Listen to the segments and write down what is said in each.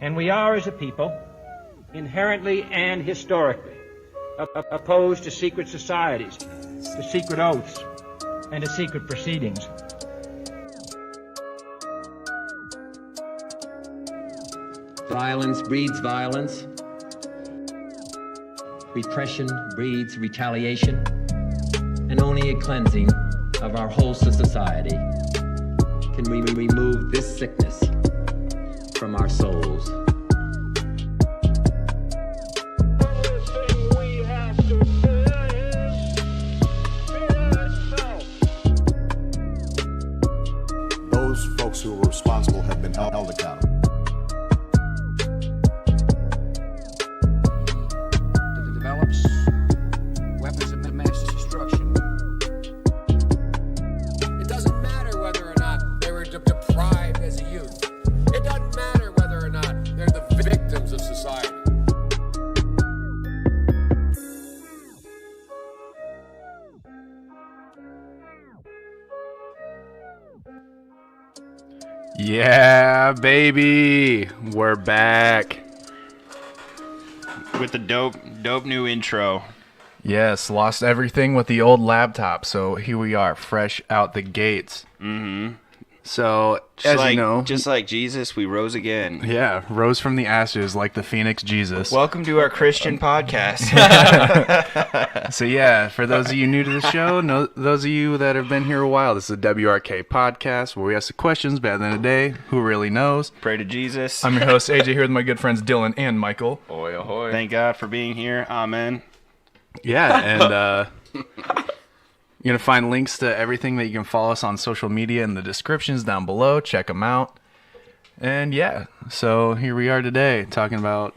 And we are, as a people, inherently and historically opposed to secret societies, to secret oaths, and to secret proceedings. Violence breeds violence. Repression breeds retaliation. And only a cleansing of our whole society can we remove this sickness from our souls. Those folks who were responsible have been held accountable. Develops weapons of mass destruction. It doesn't matter whether or not they were deprived as a youth. It doesn't matter whether or not they're the victims of society. Yeah, baby, we're back. With the dope new intro. Yes, lost everything with the old laptop, so here we are, fresh out the gates. Mm-hmm. So, you know, just like Jesus, we rose again. yeah, rose from the ashes like the Phoenix Jesus. Welcome to our Christian podcast. So yeah, for those of you new to the show, those of you that have been here a while, this is a WRK podcast where we ask the questions, but at the end of the day, who really knows? Pray to Jesus. I'm your host, AJ, here with my good friends Dylan and Michael. Ahoy, ahoy. Thank God for being here. Amen. Yeah, and you're going to find links to everything that you can follow us on social media in the descriptions down below. Check them out. And yeah, so here we are today talking about,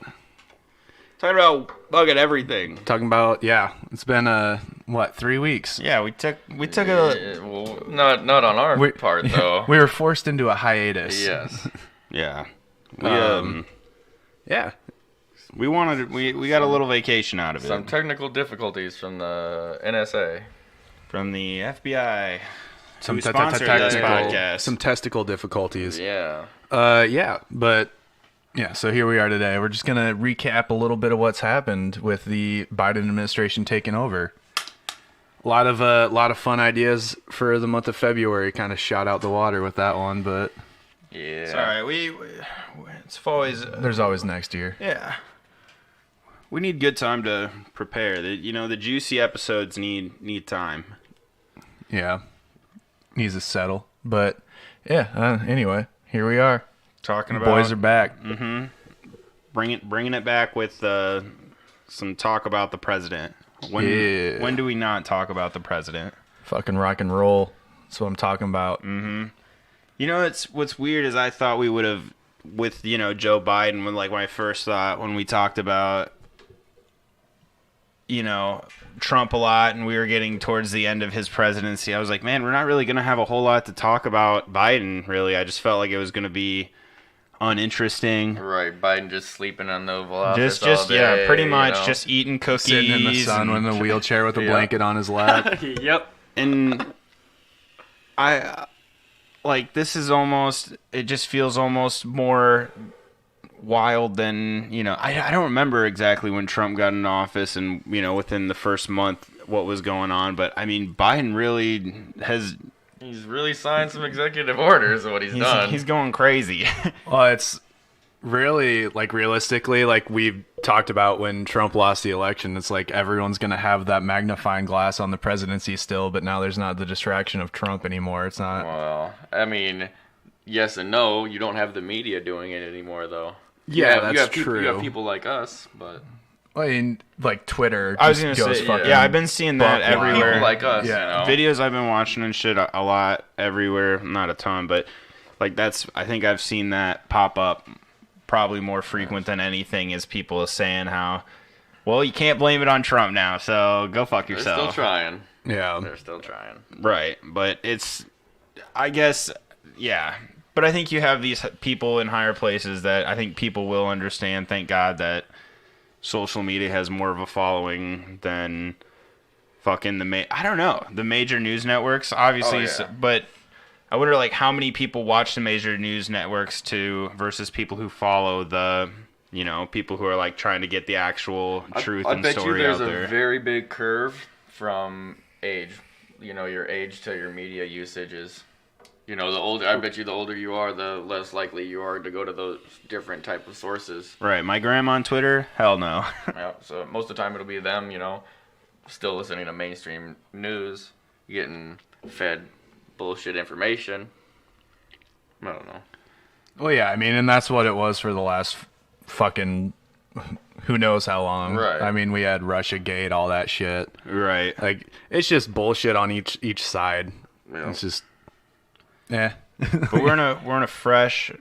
bugging everything. yeah, it's been, 3 weeks? Yeah, we took Yeah, well, not on our part, though. We were forced into a hiatus. Yes. Yeah. Yeah. We got a little vacation out of it. Some technical difficulties from the NSA. From the FBI. Some who sponsored this podcast. Some testicle difficulties. Yeah. So here we are today. We're just going to recap a little bit of what's happened with the Biden administration taking over. A lot of fun ideas for the month of February. Kind of shot out the water with that one, but Yeah. It's all right. It's always there's always next year. yeah. We need good time to prepare. The juicy episodes need time. Yeah. Needs to settle. But yeah, anyway, here we are. Talking The about boys are back. Mm-hmm. Bringing it back with some talk about the president. When do we not talk about the president? Fucking rock and roll. That's what I'm talking about. Mm-hmm. You know, what's weird is I thought we would have with Joe Biden when I first thought when we talked about Trump a lot and we were getting towards the end of his presidency. I was like, man, we're not really gonna have a whole lot to talk about Biden. Really, I just felt like it was gonna be uninteresting. Right, Biden just sleeping on the Oval Office all day, yeah, pretty much just eating cookies, Sitting in the sun in a wheelchair with a blanket on his lap. Yep. And I this is almost. It just feels almost more wild than I don't remember exactly when Trump got in office and within the first month what was going on, but I mean Biden really has. He's really signed some executive orders of what he's done. He's going crazy. Well, it's really realistically, we've talked about when Trump lost the election, it's everyone's going to have that magnifying glass on the presidency still, but now there's not the distraction of Trump anymore. It's not. Well, I mean, yes and no. You don't have the media doing it anymore, though. Yeah, that's true. You have people like us, but I mean, Twitter. I was gonna say, yeah, I've been seeing that everywhere. People like us, videos I've been watching and shit a lot everywhere. Not a ton, but I think I've seen that pop up probably more frequent than anything. Is people saying how, well, you can't blame it on Trump now, so go fuck yourself. They're still trying. Yeah, they're still trying. Right, but it's, I guess, yeah. But I think you have these people in higher places that I think people will understand. Thank God that social media has more of a following than fucking I don't know, the major news networks, obviously. Oh, yeah. But I wonder like how many people watch the major news networks versus people who follow the, you know, people who are like trying to get the actual truth and story out there. I bet you there's a very big curve from age. You know, your age to your media usage is, you know, I bet you the older you are, the less likely you are to go to those different type of sources. Right. My grandma on Twitter? Hell no. Yeah, so most of the time it'll be them, you know, still listening to mainstream news, getting fed bullshit information. I don't know. Well, yeah, I mean, and that's what it was for the last fucking who knows how long. Right. I mean, we had Russiagate, all that shit. Right. Like, it's just bullshit on each side. Yeah. It's just, yeah. But we're in a fresh,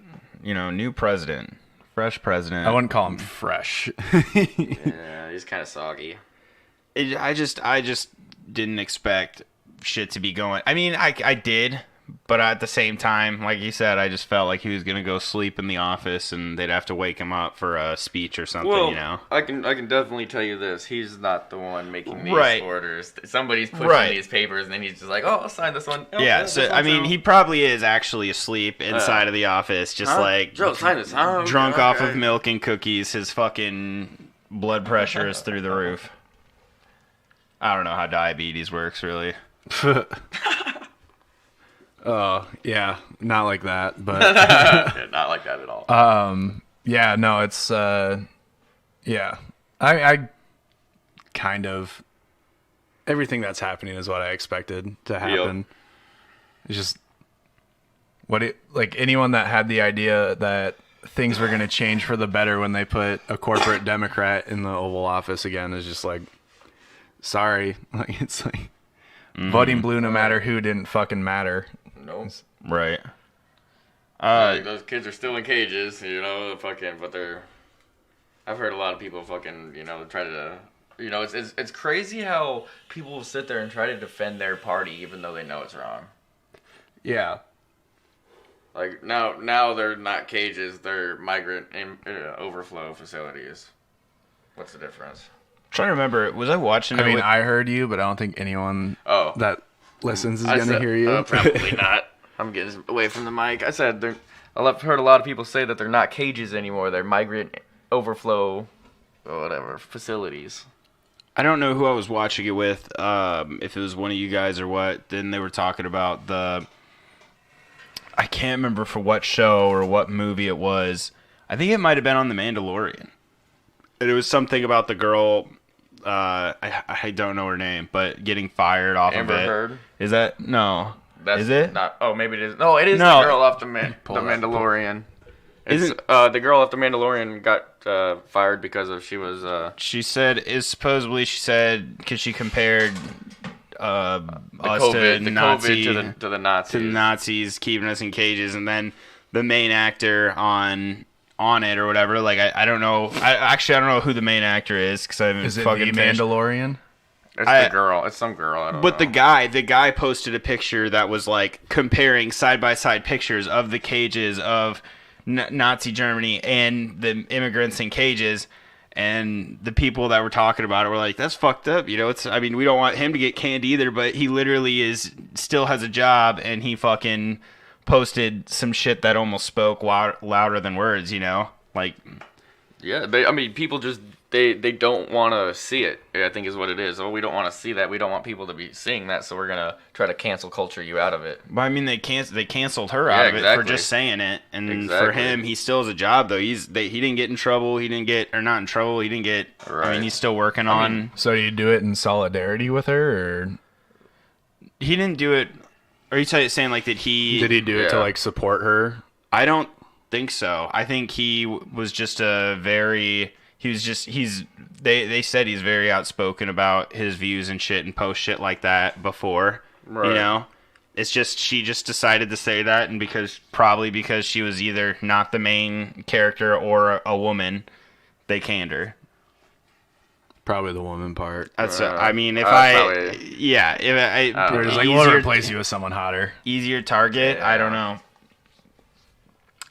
you know, new president. Fresh president. I wouldn't call him fresh. Yeah, he's kind of soggy. I just didn't expect shit to be going. I mean, I did, but at the same time, like you said, I just felt like he was gonna go sleep in the office and they'd have to wake him up for a speech or something. Well, you know, I can definitely tell you this: he's not the one making these Right. orders. Somebody's pushing Right. these papers, and then he's just like, "Oh, I'll sign this one." Oh, yeah. this So I one's mean, out. he probably is actually asleep inside of the office, just Huh? like Joe, sign this. Huh? drunk off Okay. of milk and cookies. His fucking blood pressure is through the roof. I don't know how diabetes works, really. Yeah, not like that, but Yeah, not like that at all. yeah, no, it's yeah. I kind of everything that's happening is what I expected to happen. It's just like anyone that had the idea that things were going to change for the better when they put a corporate Democrat in the Oval Office again is just like, sorry. Like, it's like voting blue no matter who didn't fucking matter. Nope. Right. Like, those kids are still in cages, you know, fucking, but they're... I've heard a lot of people fucking, you know, try to... You know, it's crazy how people will sit there and try to defend their party even though they know it's wrong. Yeah. Like, now they're not cages, they're migrant overflow facilities. What's the difference? Trying to remember, was I watching? I mean, I heard you, but I don't think anyone Oh. that listens is I going to said- hear you. Probably not. I'm getting away from the mic. I said I've heard a lot of people say that they're not cages anymore. They're migrant overflow, or whatever, facilities. I don't know who I was watching it with, if it was one of you guys or what. Then they were talking about I can't remember for what show or what movie it was. I think it might have been on The Mandalorian. And it was something about the girl, I don't know her name, but getting fired off Amber of it. Heard? Is that? No. That's Is it? Not. Oh, maybe it is. No, it is No. the girl off the Mandalorian. Isn't- The girl off the Mandalorian got fired because she was She said, she said, because she compared us COVID, to Nazi, COVID to the Nazis. to the Nazis keeping us in cages, and then the main actor on it or whatever. Like I don't know. I don't know who the main actor is because I haven't Is it fucking the finished. Mandalorian? It's the girl. It's some girl. I don't But know. the guy posted a picture that was like comparing side by side pictures of the cages of Nazi Germany and the immigrants in cages. And the people that were talking about it were like, "That's fucked up." You know, I mean, we don't want him to get canned either, but he literally still has a job, and he fucking posted some shit that almost spoke louder than words. You know, like, Yeah, people just they don't want to see it. I think is what it is. Oh, we don't want to see that. We don't want people to be seeing that, so we're gonna try to cancel culture you out of it. but I mean, they canceled her out of it for exactly. just saying it, and for Exactly. him, he still has a job though. He didn't get in trouble. He didn't get not in trouble. He didn't get. I Right. mean, he's still working on. So you do it in solidarity with her, or He didn't do it. Are you saying like that he did he do it to Yeah. like support her? I don't think so. I think he was just they said he's very outspoken about his views and shit and post shit like that before. Right. You know? It's just she just decided to say that, and probably because she was either not the main character or a woman, they canned her. Probably the woman part. That's I mean if probably. yeah, if I They're just like, we'll replace you with someone hotter. easier target, Yeah. I don't know.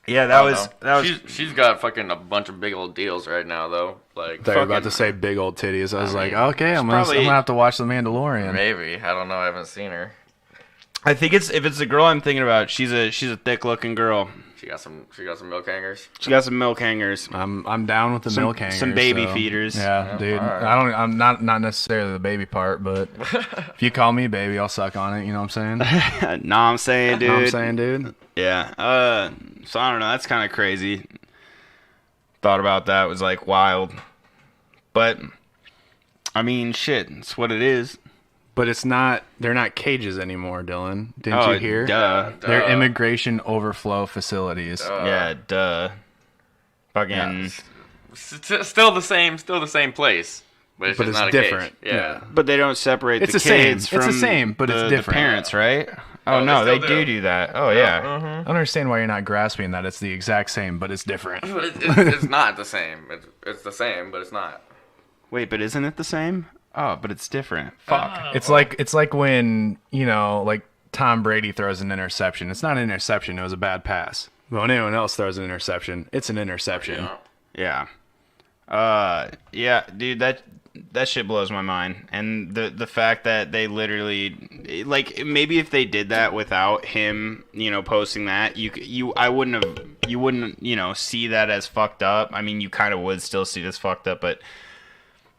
Yeah, I that don't was know. She's got fucking a bunch of big old deals right now though. Like They're about fucking- to say big old titties. I was like, mean, okay, I'm gonna probably- have to watch The Mandalorian. maybe I don't know. I haven't seen her. I think if it's the girl I'm thinking about, she's a thick looking girl. She got some milk hangers. She got some milk hangers. I'm down with the milk hangers. Some baby so. feeders. Yeah, dude. right. I'm not necessarily the baby part, but if you call me baby, I'll suck on it. You know what I'm saying? Know what I'm saying, dude? Know what I'm saying, dude? Yeah. So I don't know. That's kind of crazy. Thought about that. Was like wild. But I mean, shit. It's what it is. But it's not. They're not cages anymore, Dylan. Didn't you hear? Duh. They're immigration overflow facilities. Yeah. Duh. Fucking. Yeah. Still the same place, but it's just not different. a cage. Yeah. But they don't separate It's the the same. kids It's from the same, but it's the different. parents, right? Oh, Oh, no, they they still do that. Oh, yeah. I don't understand why you're not grasping that it's the exact same, but it's different. But it's not the same. It's the same, but it's not. Wait, but isn't it the same? Oh, but it's different. Fuck. It's like when, like Tom Brady throws an interception. It's not an interception, it was a bad pass. But when anyone else throws an interception, it's an interception. Yeah. Yeah, dude, that shit blows my mind. And the fact that they literally, like, maybe if they did that without him, posting that, you wouldn't, see that as fucked up. I mean, you kind of would still see it as fucked up, but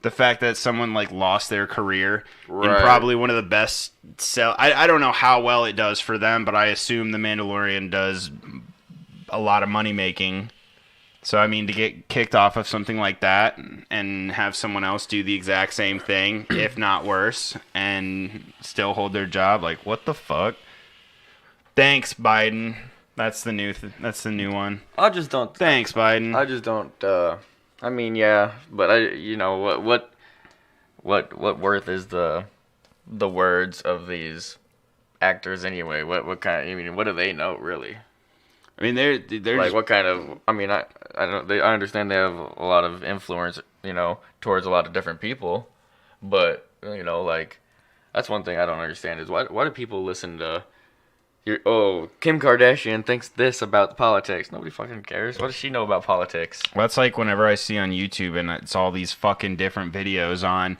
the fact that someone like lost their career in probably one of the best I don't know how well it does for them, but I assume The Mandalorian does a lot of money making. So, I mean, to get kicked off of something like that and have someone else do the exact same thing, if not worse, and still hold their job, like, what the fuck? Thanks, Biden. That's the new one. I just don't. Thanks, Biden. I just don't. I mean, yeah, but what worth is the words of these actors anyway? What kind? I mean, what do they know really? I mean, they're Like, just, what kind of? I mean, I understand they have a lot of influence, towards a lot of different people, but like, that's one thing I don't understand is why do people listen to? Kim Kardashian thinks this about politics. Nobody fucking cares. What does she know about politics? That's like whenever I see on YouTube and it's all these fucking different videos on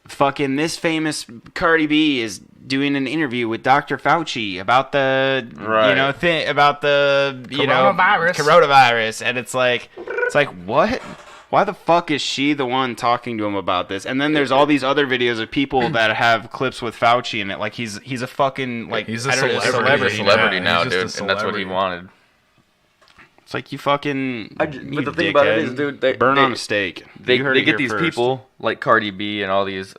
fucking this famous Cardi B is doing an interview with Dr. Fauci about the about the coronavirus, and it's like what? Why the fuck is she the one talking to him about this? And then there's all these other videos of people that have clips with Fauci in it. Like he's a fucking like He's a I don't know, celebrity now, He's dude, just a and that's what he celebrity. wanted. It's like you fucking. But the thing about it is, dude, burn on a steak. They You heard it get here these first. people like Cardi B and all these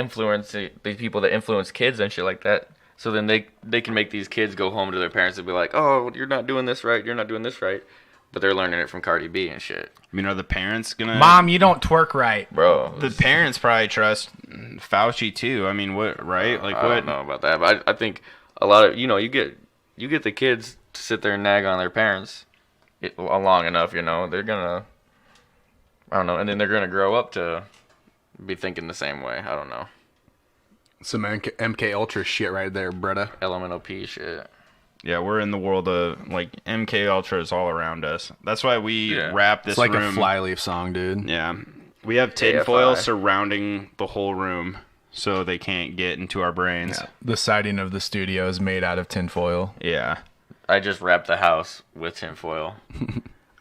these people that influence kids and shit like that. So then they can make these kids go home to their parents and be like, "Oh, you're not doing this right. You're not doing this right." But they're learning it from Cardi B and shit. I mean, are the parents gonna? Mom, you don't twerk right. Bro, The parents probably trust Fauci too. I mean, what? Right? Like I what? don't know about that, but I think a lot of you get the kids to sit there and nag on their parents long enough, they're gonna, I don't know, and then they're gonna grow up to be thinking the same way. I don't know. Some MK Ultra shit right there, brother. LMNOP shit. Yeah, we're in the world of like MK Ultra is all around us. That's why we Yeah. wrap this It's like room. a Flyleaf song, dude. Yeah, we have tinfoil AFI. surrounding the whole room, so they can't get into our brains. Yeah. The siding of the studio is made out of tinfoil. Yeah. I just wrapped the house with tinfoil.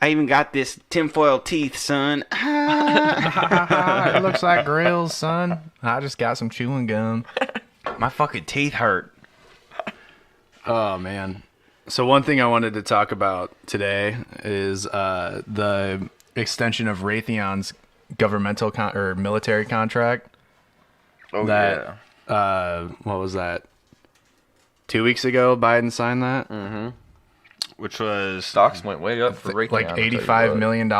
I even got this tinfoil teeth, son. It looks like grills, son. I just got some chewing gum. My fucking teeth hurt. Oh, man. So one thing I wanted to talk about today is the extension of Raytheon's governmental or military contract. Oh, That- yeah. What was that? 2 weeks ago, Biden signed that. Which was Stocks went way up for Raytheon. Like I'll tell you $85 what. million.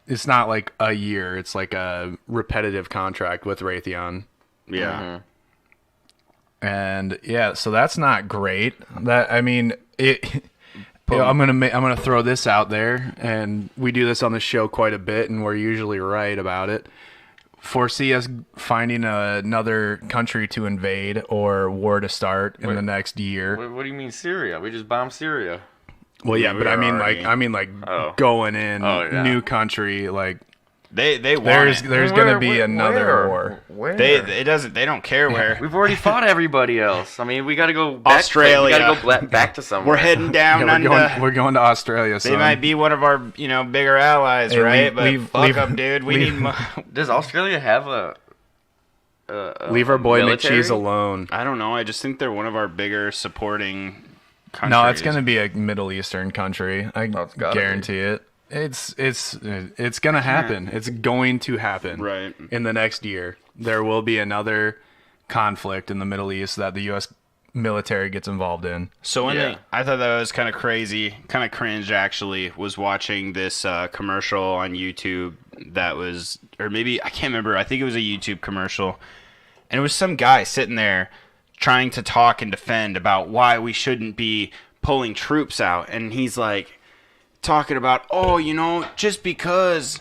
It's not like a year. It's like a repetitive contract with Raytheon. yeah. And yeah, so that's not great. That I mean, I'm gonna throw this out there, and we do this on the show quite a bit, and we're usually right about it. Foresee us finding another country to invade or war to start in the next year. What do you mean Syria? We just bombed Syria. Well, yeah, we but are already- I mean like Oh. going in Oh, yeah. new country, like They want There's it. going to be another war. Where? They don't care where. We've already fought everybody else. I mean, we got to go back. Australia. We got to go back to somewhere. We're heading down Yeah, under. we're going to Australia. They son. might be one of our, bigger allies, Hey, right? leave- But leave- fuck them, dude. We leave- need. Does Australia have a Leave our boy military? McCheese alone. I don't know. I just think they're one of our bigger supporting countries. No, it's going to be a Middle Eastern country. I it's gotta guarantee it. It's going to happen. It's going to happen. Right. In the next year, there will be another conflict in the Middle East that the U.S. military gets involved in. So when Yeah. I thought that was kind of crazy, kind of cringe actually, was watching this commercial on YouTube that was, or maybe, I can't remember, I think it was a YouTube commercial, and it was some guy sitting there trying to talk and defend about why we shouldn't be pulling troops out, and he's like, talking about, just because,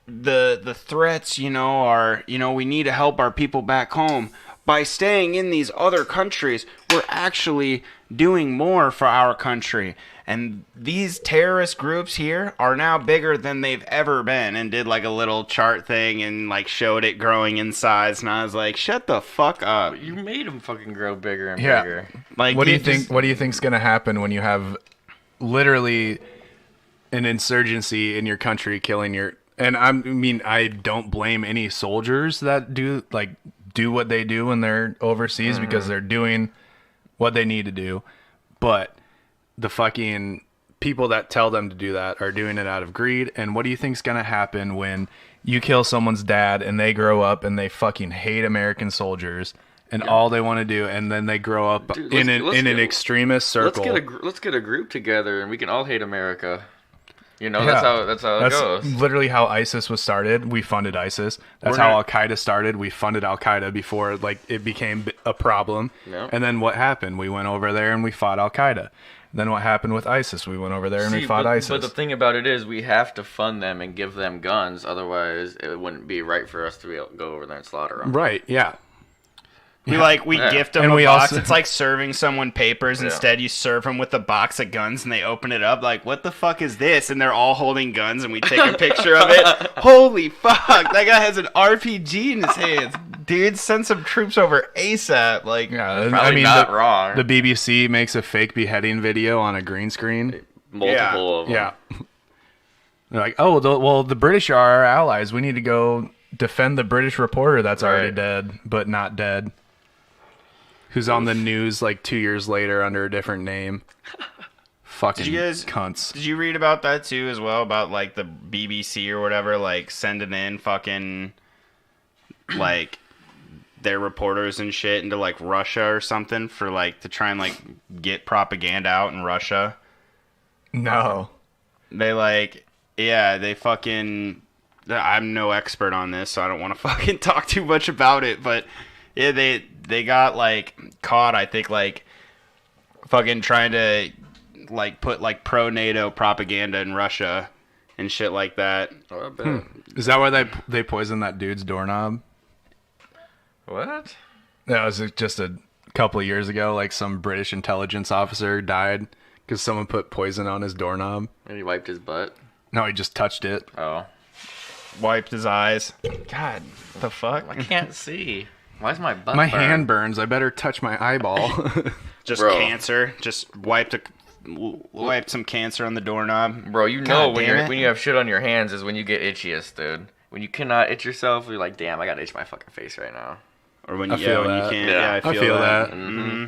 the threats, are, we need to help our people back home. By staying in these other countries, we're actually doing more for our country. And these terrorist groups here are now bigger than they've ever been. And did like a little chart thing and like showed it growing in size. And I was like, shut the fuck up. You made them fucking grow bigger and Yeah. bigger. Like, What do you just- think? What do you think's going to happen when you have literally an insurgency in your country killing your? And I don't blame any soldiers that do what they do when they're overseas because they're doing what they need to do, but the fucking people that tell them to do that are doing it out of greed. And what do you think's going to happen when you kill someone's dad and they grow up and they fucking hate American soldiers and all they want to do, and then they grow up Dude, in let's an get- extremist circle. Let's get a group together and we can all hate America. Yeah. That's how it goes. Literally how ISIS was started. We funded ISIS. That's We're how Al not- Qaeda started. We funded Al Qaeda before it became a problem. Yeah. And then what happened? We went over there and we fought Al Qaeda. Then what happened with ISIS? We went over there and we fought ISIS. But the thing about it is, we have to fund them and give them guns. Otherwise, it wouldn't be right for us to be able to go over there and slaughter them. Right? Yeah. We Yeah. gift them And a we box. also- It's like serving someone papers. Yeah. Instead, you serve them with a box of guns, and they open it up like, "What the fuck is this?" And they're all holding guns, and we take a picture of it. Holy fuck! That guy has an RPG in his hands, dude. Send some troops over ASAP. Like, Yeah. and Probably not wrong. The BBC makes a fake beheading video on a green screen. Multiple of them. Yeah. They're like, oh, the British are our allies. We need to go defend the British reporter that's already Right. dead, but not dead. Who's on the news like 2 years later under a different name. Fucking Did you guys- cunts. did you read about that too as well? About like the BBC or whatever, like sending in fucking like their reporters and shit into like Russia or something for like to try and like get propaganda out in Russia. No. They they fucking. I'm no expert on this, so I don't want to fucking talk too much about it. But yeah, they got like caught. I think like fucking trying to like put like pro NATO propaganda in Russia and shit like that. Oh, I bet. Is that why they poisoned that dude's doorknob? What? That was just a couple of years ago. Like some British intelligence officer died because someone put poison on his doorknob. And he wiped his butt. No, he just touched it. Oh. Wiped his eyes. God, the fuck? I can't see. Why is my butt My burned? hand burns. I better touch my eyeball. Just Bro. cancer. Just wiped some cancer on the doorknob. Bro, you know God when damn it. you have shit on your hands is when you get itchiest, dude. When you cannot itch yourself, you're like, damn, I gotta itch my fucking face right now. Or when I feel when that. you can't. Yeah. Yeah, I feel that. Mm-hmm.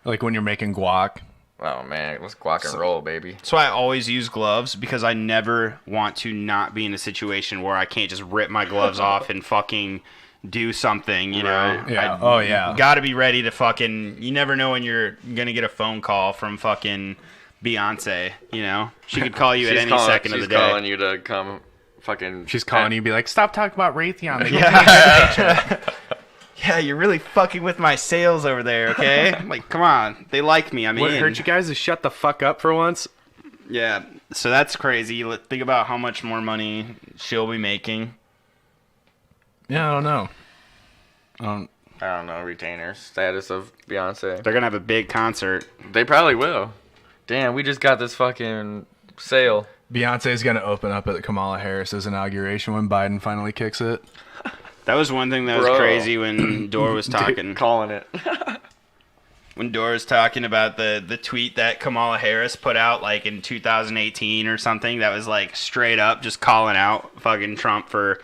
Like when you're making guac. Oh man, let's guac and roll, baby. That's why I always use gloves, because I never want to not be in a situation where I can't just rip my gloves off and fucking do something, you know? Right. Yeah. I yeah. gotta be ready to fucking... You never know when you're gonna get a phone call from fucking Beyonce, you know? She could call you at any second of the day. She's calling you to come fucking... She's calling you, be like, stop talking about Raytheon. Yeah, you're really fucking with my sales over there, okay? I'm like, come on. They like me. I'm What in. hurt you guys to shut the fuck up for once? Yeah, so that's crazy. Think about how much more money she'll be making. Yeah, I don't know. I don't know, retainer status of Beyonce. They're gonna have a big concert. They probably will. Damn, we just got this fucking sale. Beyonce's gonna open up at Kamala Harris's inauguration when Biden finally kicks it. That was one thing that was Bro. crazy when Dora was talking. Calling it. When Dora's talking about the tweet that Kamala Harris put out like in 2018 or something that was like straight up just calling out fucking Trump for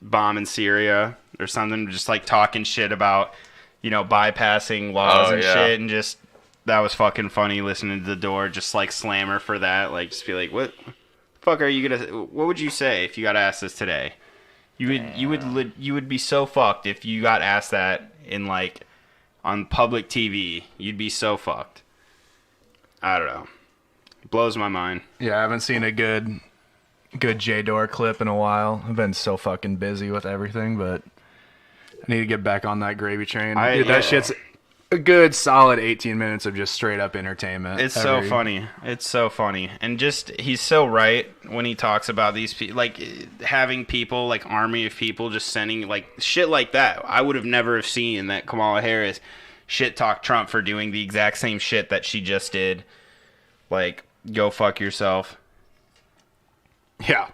bombing Syria or something, just like talking shit about, you know, bypassing laws Oh, and yeah. shit, and just that was fucking funny listening to the Door just like slam her for that, like just be like, what the fuck are you gonna, what would you say if you got asked this today? You would be so fucked if you got asked that in like on public TV. You'd be so fucked. I don't know. It blows my mind. Yeah, I haven't seen a good J Door clip in a while. I've been so fucking busy with everything, but I need to get back on that gravy train. Dude, that shit's a good solid 18 minutes of just straight up entertainment. It's so funny. It's so funny. And just, he's so right when he talks about these people, like having people, like army of people just sending like shit like that. I would have never have seen that Kamala Harris shit talk Trump for doing the exact same shit that she just did. Like, go fuck yourself. Yeah.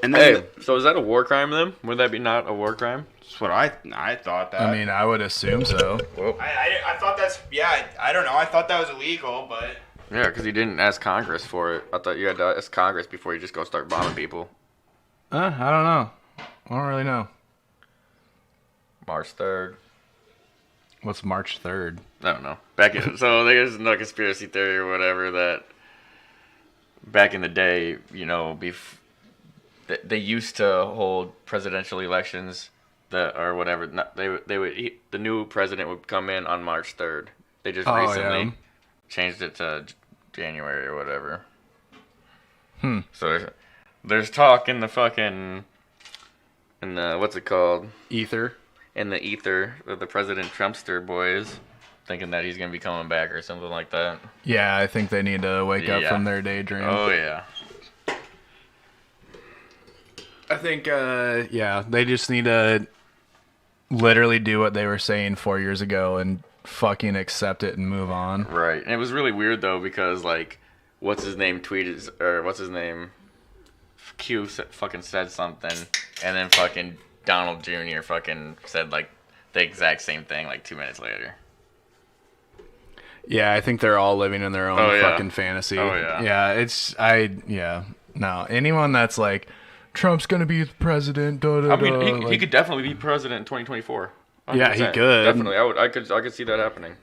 And then Hey, so is that a war crime then? Would that be not a war crime? that's what I thought that. I mean, I would assume so. I thought that's, yeah, I don't know. I thought that was illegal, but Yeah, because he didn't ask Congress for it. I thought you had to ask Congress before you just go start bombing people. I don't know. I don't really know. March 3rd. What's March 3rd? I don't know. So there's no conspiracy theory or whatever that back in the day, you know, they used to hold presidential elections or whatever. The new president would come in on March 3rd. They just recently changed it to January or whatever. So there's talk in the what's it called? Ether. In the ether of the President Trumpster boys, thinking that he's gonna be coming back or something like that. Yeah, I think they need to wake up Yeah. from their daydream. Oh yeah. I think, they just need to literally do what they were saying 4 years ago and fucking accept it and move on. Right. And it was really weird though because like, what's his name tweeted or what's his name? Fucking said something, and then fucking Donald Jr. fucking said like the exact same thing like 2 minutes later. Yeah, I think they're all living in their own fucking fantasy. Oh, yeah. Yeah, no. Anyone that's like, Trump's gonna be the president, I mean, he could definitely be president in 2024. 100%. Yeah, he could. Definitely. I could see that happening.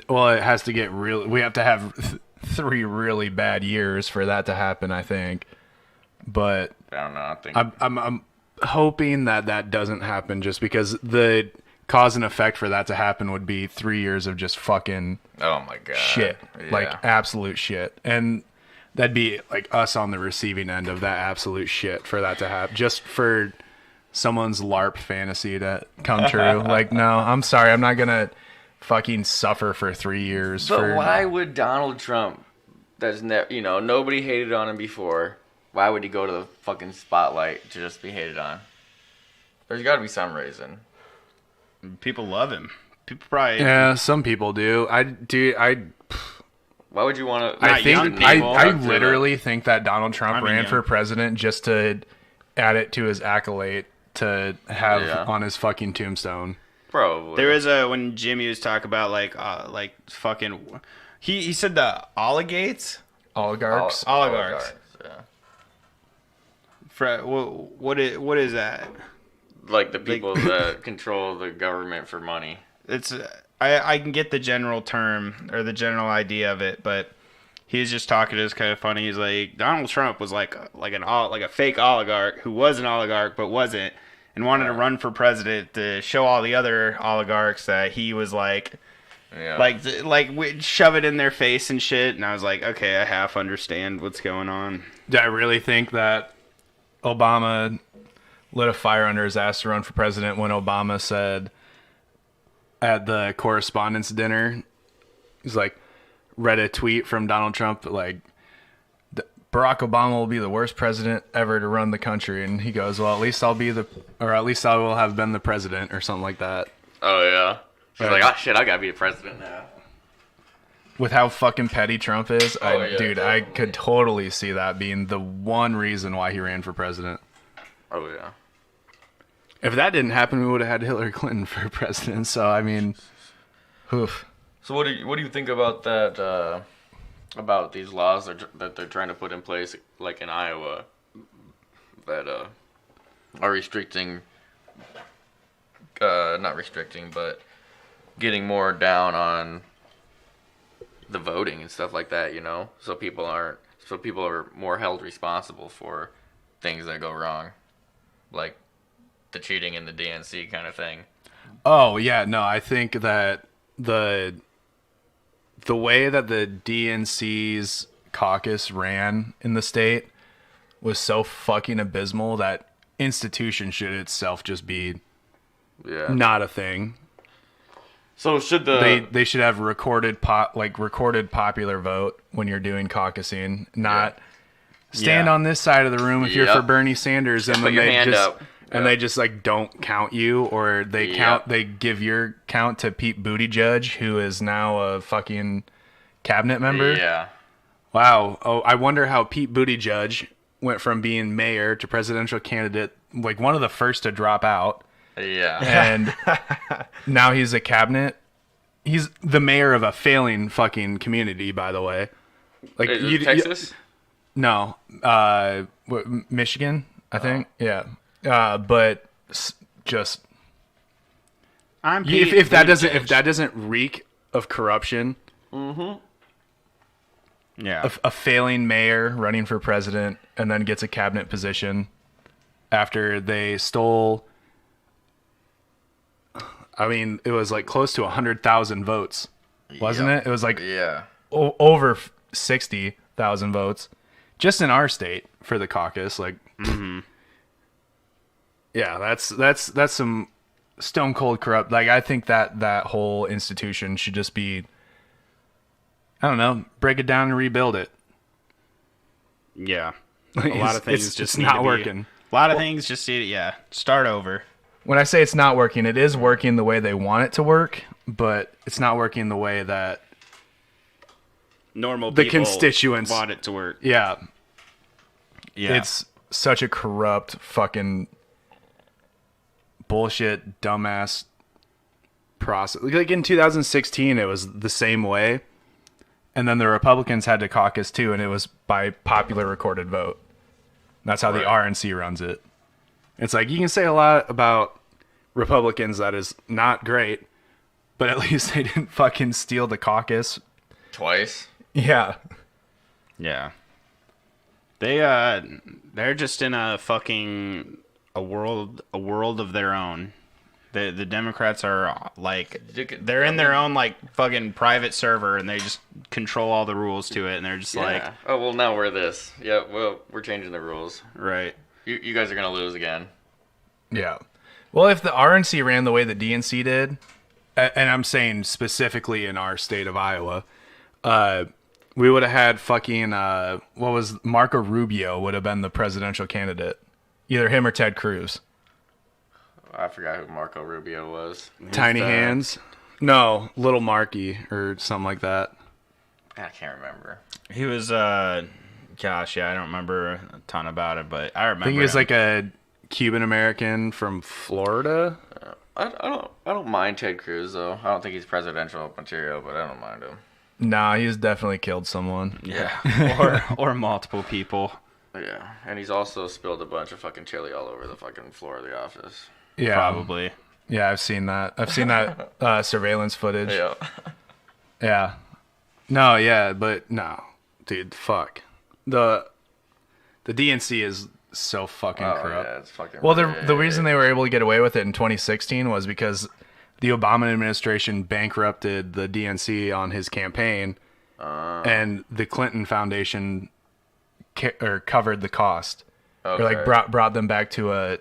Well, it has to get real. We have to have 3 really bad years for that to happen, I think. But I don't know. I think I'm hoping that doesn't happen, just because the cause and effect for that to happen would be 3 years of just fucking oh my god. shit, Yeah. like absolute shit, and that'd be like us on the receiving end of that absolute shit for that to happen, just for someone's LARP fantasy to come true. Like, no, I'm sorry, I'm not gonna fucking suffer for 3 years. But why would Donald Trump, that's nobody hated on him before, why would he go to the fucking spotlight to just be hated on? There's got to be some reason. people love him. People probably Yeah, some people do. Why would you want to? I young think people. I literally think that Donald Trump I mean, ran yeah. for president just to add it to his accolade to have Yeah. on his fucking tombstone. Probably. There is when Jimmy was talking about like fucking, he said the oligates. Oligarchs. Oligarchs. Yeah. What is that? Like the people that control the government for money. It's I can get the general term or the general idea of it, but he's just talking. It's kind of funny. He's like, Donald Trump was like a fake oligarch who was an oligarch but wasn't, and wanted to run for president to show all the other oligarchs that he was like. Yeah. Shove it in their face and shit. And I was like, okay, I half understand what's going on. Do I really think that Obama lit a fire under his ass to run for president when Obama said at the correspondence dinner, he's like, read a tweet from Donald Trump, like, Barack Obama will be the worst president ever to run the country. And he goes, well, at least I will have been the president, or something like that. Oh yeah. He's Right. like, oh shit, I gotta be the president now. with how fucking petty Trump is, Oh, I yeah, dude, definitely. I could totally see that being the one reason why he ran for president. Oh yeah. If that didn't happen, we would have had Hillary Clinton for president. So I mean, oof. So what do you think about that? About these laws that they're trying to put in place, like in Iowa, that are restricting, not restricting, but getting more down on the voting and stuff like that. You know, so people are more held responsible for things that go wrong, like the cheating in the DNC kind of thing. Oh yeah, no, I think that the way that the DNC's caucus ran in the state was so fucking abysmal that institution should itself just be Yeah. not a thing. So should the They should have recorded popular vote when you're doing caucusing, not stand Yeah. on this side of the room if you're for Yep. Bernie Sanders and Put then your they hand just up. and they just like don't count you, or they give your count to Pete Buttigieg, who is now a fucking cabinet member. Yeah. Wow. Oh, I wonder how Pete Buttigieg went from being mayor to presidential candidate, like one of the first to drop out, Yeah. and now he's a cabinet. He's the mayor of a failing fucking community, by the way. Like Is it Texas? no, Michigan, I think. Yeah, but just I'm if that doesn't reek of corruption, yeah. a failing mayor running for president and then gets a cabinet position after they stole, I mean, it was like close to 100,000 votes, wasn't Yep. it? It was like Yeah. over 60,000 votes just in our state for the caucus. Like, yeah, that's some stone cold corrupt. Like, I think that whole institution should just be, I don't know, break it down and rebuild it. Yeah. A lot of things it's just not need to be- working. A lot of things just start over. When I say it's not working, it is working the way they want it to work, but it's not working the way that, Normal The people constituents- want it to work. yeah, Yeah. it's such a corrupt fucking bullshit dumbass process. Like in 2016, it was the same way, and then the Republicans had to caucus too, and it was by popular recorded vote. That's how the RNC runs it. It's like you can say a lot about Republicans that is not great, but at least they didn't fucking steal the caucus. Twice. Yeah. Yeah. They're just in a fucking a world of their own. The Democrats are like they're in their own like fucking private server and they just control all the rules to it and they're just like Oh well, now we're this. Yeah. Well, we're changing the rules. right. You guys are gonna lose again. Yeah. Well, if the RNC ran the way the DNC did, and I'm saying specifically in our state of Iowa, we would have had fucking, Marco Rubio would have been the presidential candidate. Either him or Ted Cruz. I forgot who Marco Rubio was. Tiny Hands? No, Little Marky or something like that. I can't remember. He was gosh, yeah, I don't remember a ton about it, but I remember I think he was him. like a Cuban American from Florida. I don't mind Ted Cruz though. I don't think he's presidential material, but I don't mind him. Nah, he's definitely killed someone. Yeah. or multiple people. Yeah, and he's also spilled a bunch of fucking chili all over the fucking floor of the office. Yeah. Probably. Yeah, I've seen that. I've seen that surveillance footage. Yeah. Yeah. No, yeah, but no. Dude, fuck. The DNC is so fucking Oh corrupt. yeah, it's fucking. Well, the reason they were able to get away with it in 2016 was because the Obama administration bankrupted the DNC on his campaign, and the Clinton Foundation covered the cost, or like brought them back to a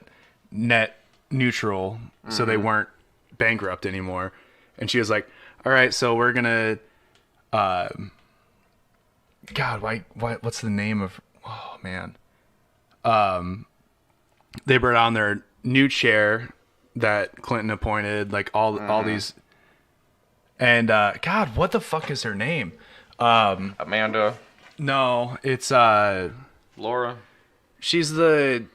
net neutral, so they weren't bankrupt anymore. And she was like, "All right, so we're gonna, God, why? What's the name of? Oh man, they brought on their new chair that Clinton appointed, like all these, and God, what the fuck is her name? Amanda, No, it's Laura. she's the.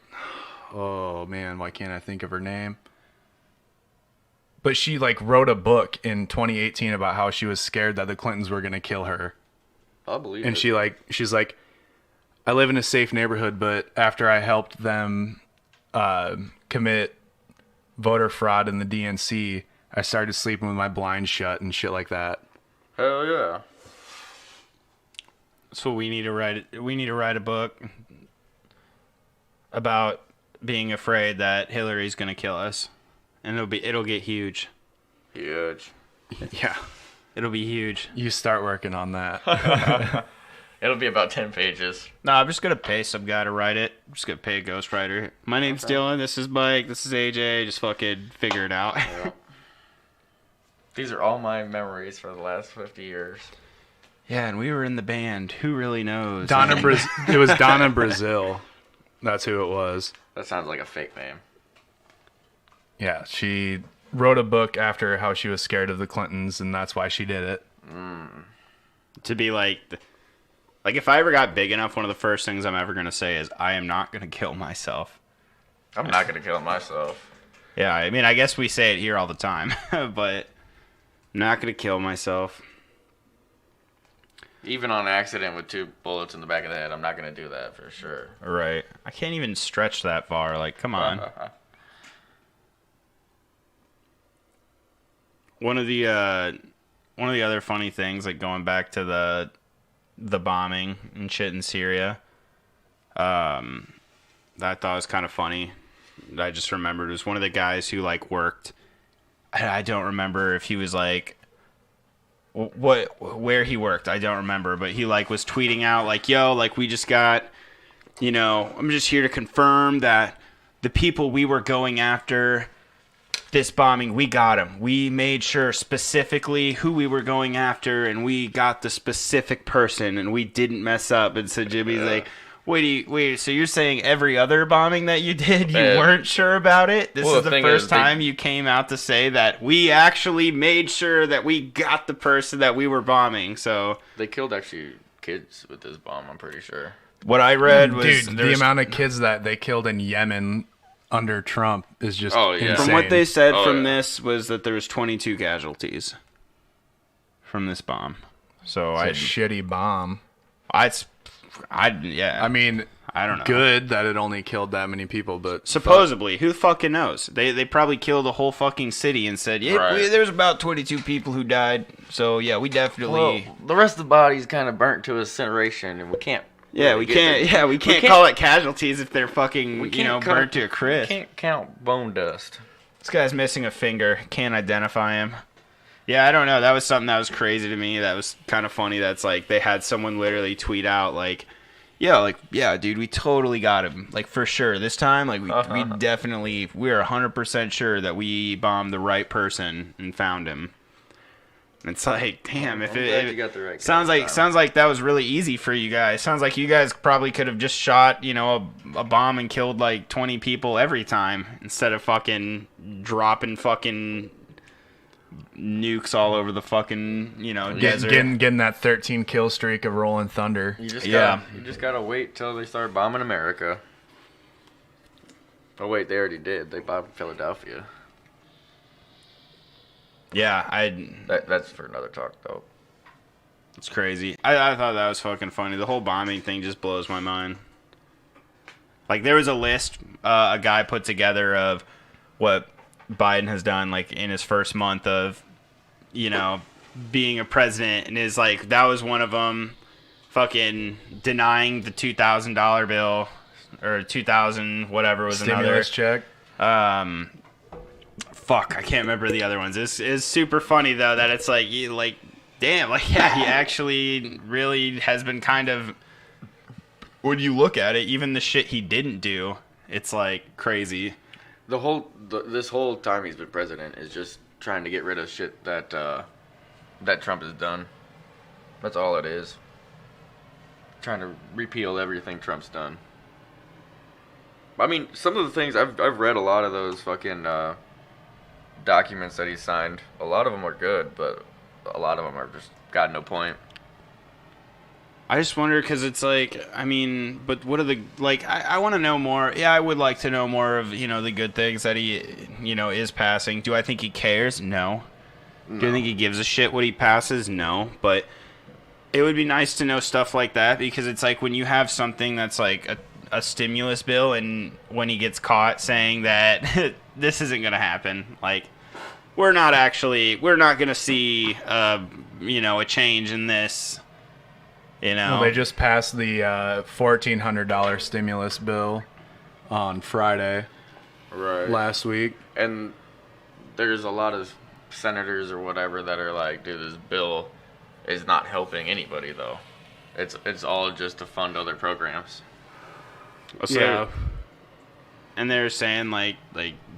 Oh man, why can't I think of her name? But she like wrote a book in 2018 about how she was scared that the Clintons were gonna kill her. I believe And it. she's like, I live in a safe neighborhood, but after I helped them commit voter fraud in the DNC, I started sleeping with my blinds shut and shit like that. Hell yeah. So we need to write a book about being afraid that Hillary's gonna kill us, and it'll get huge. Huge. Yeah, It'll be huge. you start working on that. It'll be about 10 pages. No, I'm just gonna pay some guy to write it. I'm just gonna pay a ghostwriter. My name's Dylan. This is Mike. This is AJ. Just fucking figure it out. These are all my memories for the last 50 years. Yeah, and we were in the band. Who really knows? It was Donna Brazil. That's who it was. That sounds like a fake name. Yeah, she wrote a book after how she was scared of the Clintons, and that's why she did it. To be like if I ever got big enough, one of the first things I'm ever gonna say is I am not gonna kill myself. I'm not going to kill myself. Yeah, I mean, I guess we say it here all the time, but I'm not gonna kill myself. Even on accident with 2 bullets in the back of the head, I'm not going to do that for sure. Right. I can't even stretch that far. Like, come on. One of the other funny things, like going back to the bombing and shit in Syria, that I thought was kind of funny. I just remembered, it was one of the guys who like worked. I don't remember if he was like where he worked. I don't remember, but he like was tweeting out like, "Yo, like we just got, I'm just here to confirm that the people we were going after." This bombing, we got him. We made sure specifically who we were going after, and we got the specific person, and we didn't mess up. And so Jimmy's like, wait, so you're saying every other bombing that you did, you weren't sure about it? This Well, is the the thing first is, time you came out to say that we actually made sure that we got the person that we were bombing. So They killed actually kids with this bomb, I'm pretty sure. what I read was Dude, the amount of kids that they killed in Yemen under Trump is just Oh, yeah. insane. From what they said Oh, from yeah. this was that there was 22 casualties from this bomb. So It's a shitty bomb. yeah. I mean, I don't know. good that it only killed that many people, but Supposedly, who fucking knows? They probably killed a whole fucking city and said, yeah, Right. there's about 22 people who died. So yeah, we definitely. Well, the rest of the body's kind of burnt to incineration, and we can't. yeah, really we get can't. the- Yeah, we can't can't- call it casualties if they're fucking we can't burnt to a We crisp. can't count bone dust. This guy's missing a finger. Can't identify him. Yeah, I don't know. That was something that was crazy to me. That was kind of funny. That's like they had someone literally tweet out like, yeah, dude, we totally got him. Like for sure. This time, like we definitely, we're 100% sure that we bombed the right person and found him. It's like, damn, if I'm it, glad if- you got the right guy sounds this like time. sounds like that was really easy for you guys. Sounds like you guys probably could have just shot, a bomb and killed like 20 people every time instead of fucking dropping fucking nukes all over the fucking, desert. getting that 13 kill streak of Rolling Thunder. You just Yeah. gotta wait till they start bombing America. Oh wait, they already did. They bombed Philadelphia. Yeah, That's for another talk though. it's crazy. I thought that was fucking funny. The whole bombing thing just blows my mind. Like there was a list a guy put together of what Biden has done like in his first month of, being a president, and is like that was one of them. Fucking denying the $2,000 bill or 2,000 whatever was Stimulus check. another. Fuck, I can't remember the other ones. It's super funny though that it's like damn, like yeah, he actually really has been kind of. When you look at it, even the shit he didn't do, it's like crazy. This whole time he's been president is just trying to get rid of shit that that Trump has done. That's all it is. Trying to repeal everything Trump's done. I mean, some of the things I've read a lot of those fucking documents that he signed. A lot of them are good, but a lot of them are just got no point. I just wonder because it's like, I mean, but what are the, like, I want to know more. Yeah, I would like to know more of, you know, the good things that he, you know, is passing. Do I think he cares? No. Do I think he gives a shit what he passes? No. But it would be nice to know stuff like that because it's like when you have something that's like a stimulus bill and when he gets caught saying that this isn't going to happen, like, we're not going to see, you know, a change in this. You know, Well, they just passed the $1,400 stimulus bill on Friday Right. last week. And there's a lot of senators or whatever that are like, dude, this bill is not helping anybody though. It's all just to fund other programs. So, Yeah. and they're saying like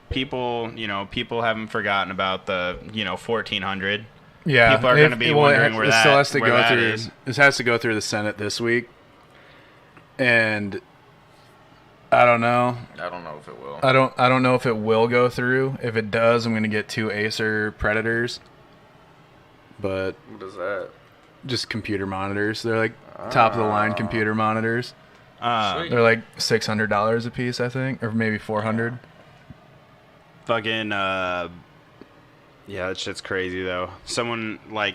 people, you know, people haven't forgotten about the, you know, 1,400. Yeah, People are gonna be wondering where still has to where go that through. is. This has to go through the Senate this week, and I don't know. I don't know if it will. I don't know if it will go through. If it does, I'm going to get 2 Acer Predators. But What is that? just computer monitors. They're like top of the line computer monitors. Sweet. They're like $600 a piece, I think, or maybe $400. Fucking yeah, that shit's crazy though. Someone like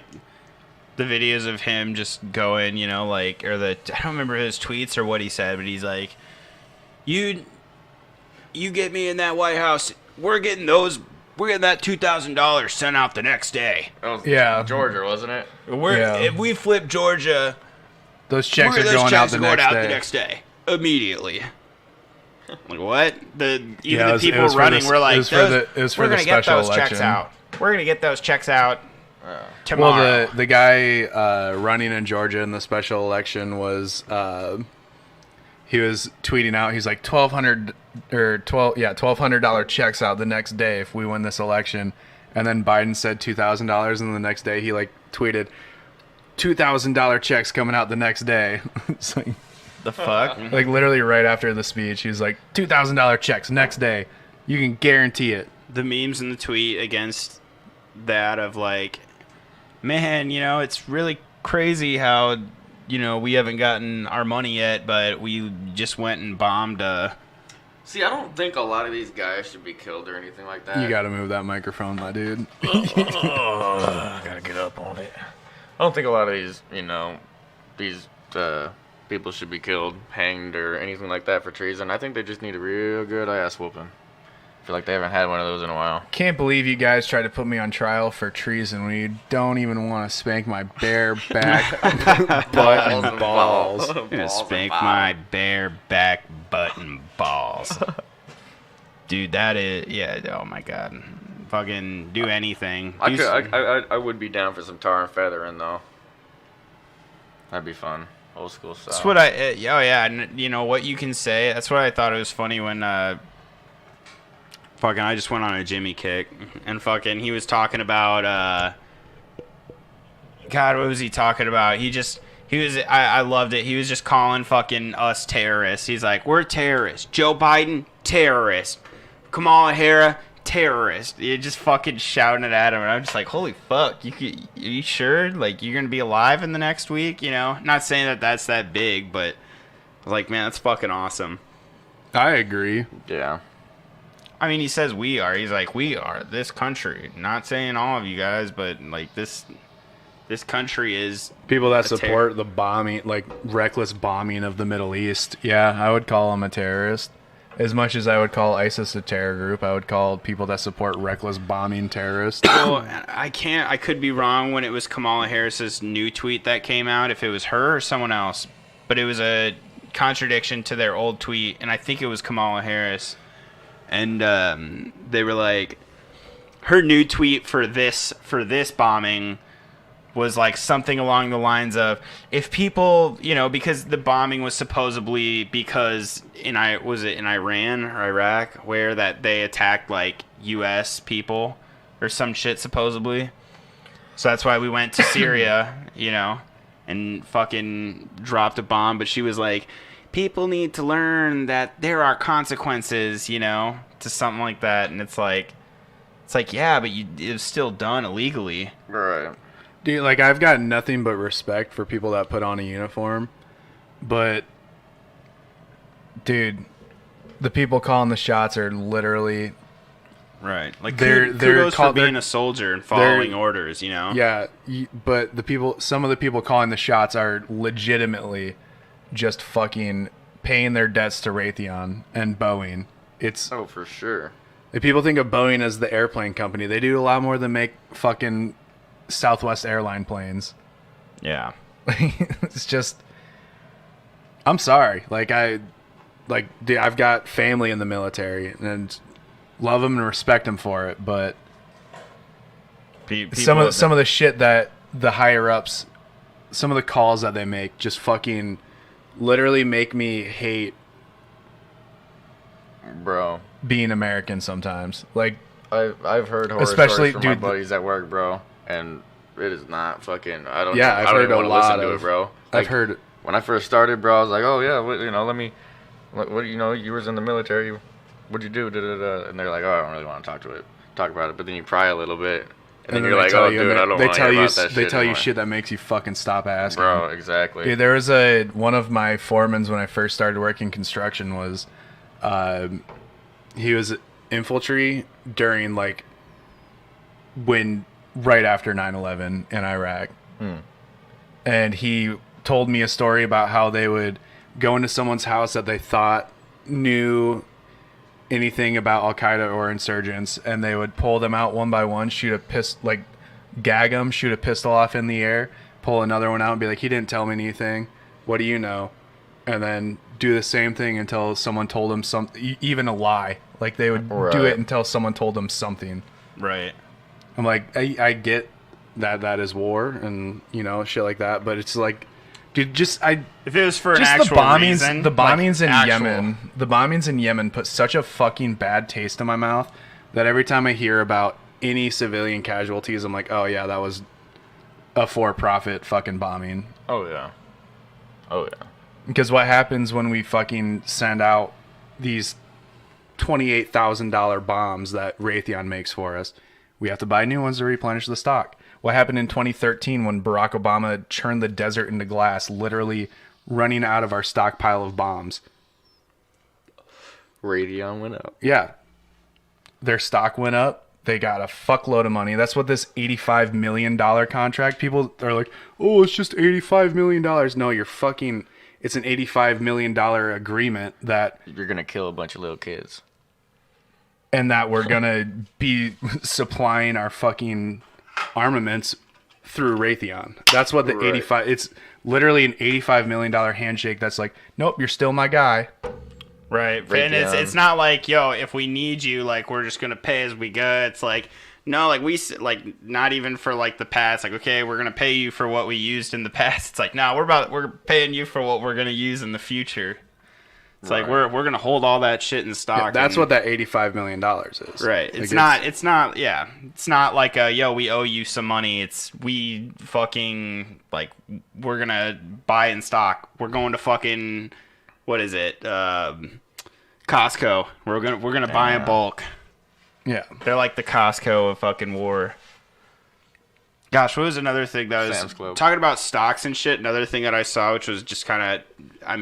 the videos of him just going, you know, like, or I don't remember his tweets or what he said, but he's like, you get me in that White House, we're getting that $2,000 sent out the next day. That was Yeah. Georgia, wasn't it? Yeah. If we flip Georgia, Those checks are those going out checks the are going next out day. the next day immediately. Like what? Even Yeah, the it people was for running the- were like, it was for we're the gonna get special those checks election. out. We're gonna get those checks out tomorrow. Well, the guy running in Georgia in the special election was he was tweeting out. He's like $1,200 checks out the next day if we win this election, and then Biden said $2,000, and the next day he like tweeted $2,000 checks coming out the next day. It's the fuck? like literally right after the speech, he's like $2,000 checks next day. You can guarantee it. The memes in the tweet against that of like, man, you know, it's really crazy how, you know, we haven't gotten our money yet, but we just went and bombed See, I don't think a lot of these guys should be killed or anything like that. You got to move that microphone, my dude. Gotta get up on it. I don't think a lot of these, you know, these people should be killed, hanged, or anything like that for treason. I think they just need a real good ass whooping. I feel like they haven't had one of those in a while. Can't believe you guys tried to put me on trial for treason when you don't even want to spank my bare back, butt, and balls. I'm gonna spank my bare back, butt, and balls. Dude, that is, yeah, oh my god. Fucking do anything. I would be down for some tar and feathering, though. That'd be fun. Old school style. That's what oh yeah, and you know what you can say. That's why I thought it was funny when fucking I just went on a Jimmy kick and fucking he was talking about God, what was he talking about? I loved it. He was just calling fucking us terrorists. He's like, we're terrorists. Joe Biden, terrorist. Kamala Harris, terrorist. You're just fucking shouting it at him, and I'm just like, holy fuck, are you sure? Like, you're gonna be alive in the next week? You know, not saying that that's that big, but I was like, man, that's fucking awesome. I agree. Yeah. I mean, he says we are. He's like, we are this country. Not saying all of you guys, but like this country is People that a terror. support the bombing, like reckless bombing of the Middle East. Yeah, I would call them a terrorist. As much as I would call ISIS a terror group, I would call people that support reckless bombing terrorists. Well, I could be wrong when it was Kamala Harris's new tweet that came out, if it was her or someone else. But it was a contradiction to their old tweet, and I think it was Kamala Harris. And they were like, her new tweet for this bombing was like something along the lines of, if people, you know, because the bombing was supposedly because was it in Iran or Iraq where that they attacked like U.S. people or some shit supposedly. So that's why we went to Syria, you know, and fucking dropped a bomb. But she was like, people need to learn that there are consequences, you know, to something like that. And it's like, yeah, but it was still done illegally. Right. Dude, like, I've got nothing but respect for people that put on a uniform, but, dude, the people calling the shots are literally... Right. Like, They're kudos for called- being they're- a soldier and following orders, you know? Yeah, but some of the people calling the shots are legitimately just fucking paying their debts to Raytheon and Boeing. It's Oh, for sure. if people think of Boeing as the airplane company, they do a lot more than make fucking Southwest airline planes. Yeah. It's just, I'm sorry. Dude, I've got family in the military and love them and respect them for it, but some of the shit that the higher ups, some of the calls that they make, just fucking literally make me hate Bro. being American sometimes. Like, I've heard horror Especially, stories from my dude, buddies at work, bro, and it is not fucking. I don't. Yeah, I I've don't heard even a want to lot listen to of- it, bro. I've heard when I first started, bro. I was like, oh yeah, let me. What you was in the military. What'd you do? Da, da, da. And they're like, oh, I don't really want to talk about it. But then you pry a little bit, and then you're like, oh, dude, I don't want to hear about that shit. They tell you anymore. shit that makes you fucking stop asking. Bro, exactly. Dude, there was one of my foremans when I first started working construction was, he was infantry during right after 9/11 in Iraq. And he told me a story about how they would go into someone's house that they thought knew anything about Al Qaeda or insurgents, and they would pull them out one by one, gag them, shoot a pistol off in the air, pull another one out and be like, he didn't tell me anything. What do you know? And then do the same thing until someone told them something, even a lie. Like, they would do it until someone told them something. Right. I'm like, I get that is war and, shit like that, but it's like, dude, if it was for an just actual reason, the bombings in actual- Yemen, the bombings in Yemen put such a fucking bad taste in my mouth that every time I hear about any civilian casualties, I'm like, oh yeah, that was a for-profit fucking bombing. Oh yeah. Because what happens when we fucking send out these $28,000 bombs that Raytheon makes for us? We have to buy new ones to replenish the stock. What happened in 2013 when Barack Obama turned the desert into glass, literally running out of our stockpile of bombs? Raytheon went up. Yeah. Their stock went up. They got a fuckload of money. That's what this $85 million contract, people are like, oh, it's just $85 million. No, it's an $85 million agreement that You're gonna kill a bunch of little kids. and that we're gonna be supplying our fucking armaments through Raytheon. That's what the 85. It's literally an $85 million handshake. That's like, nope, you're still my guy. Right. And Raytheon. it's not like, yo, if we need you, like, we're just going to pay as we go. It's like, no, like, not even for, like, the past. Like, okay, we're going to pay you for what we used in the past. It's like, no, we're paying you for what we're going to use in the future. It's like, we're going to hold all that shit in stock. Yeah, that's what that $85 million is. Right. It's not like, yo, we owe you some money. We fucking, like, we're going to buy in stock. We're going to fucking, what is it? Costco. We're gonna buy in bulk. Yeah. They're like the Costco of fucking war. Gosh, what was another thing that was Sam's Club. talking about stocks and shit? Another thing that I saw, which was just kind of, I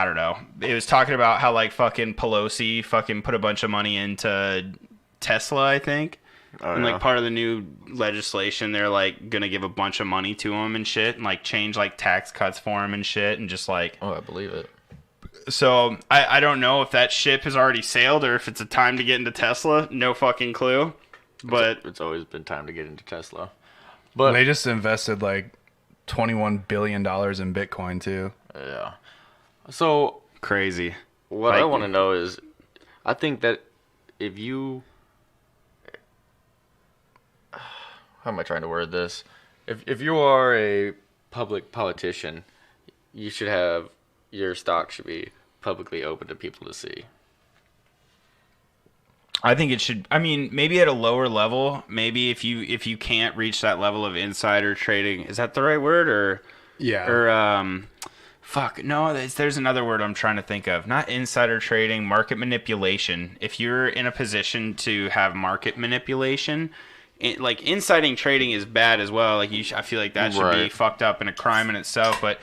don't know. It was talking about how like fucking Pelosi fucking put a bunch of money into Tesla, I think. And like part of the new legislation, they're like gonna give a bunch of money to him and shit, and like change like tax cuts for him and shit, and just like. Oh, I believe it. So I don't know if that ship has already sailed or if it's a time to get into Tesla. No fucking clue. But It's always been time to get into Tesla. But They just invested like $21 billion in Bitcoin too. yeah. So crazy. what I Like- want to know is, I think that if you, how am I trying to word this? If you are a public politician, you should have your stock should be publicly open to people to see. I think it should. I mean, maybe at a lower level. Maybe if you can't reach that level of insider trading, is that the right word or? Yeah. Or fuck no. There's another word I'm trying to think of. Not insider trading, market manipulation. If you're in a position to have market manipulation, like inciting trading is bad as well. Like I feel like that should be Right. fucked up and a crime in itself. But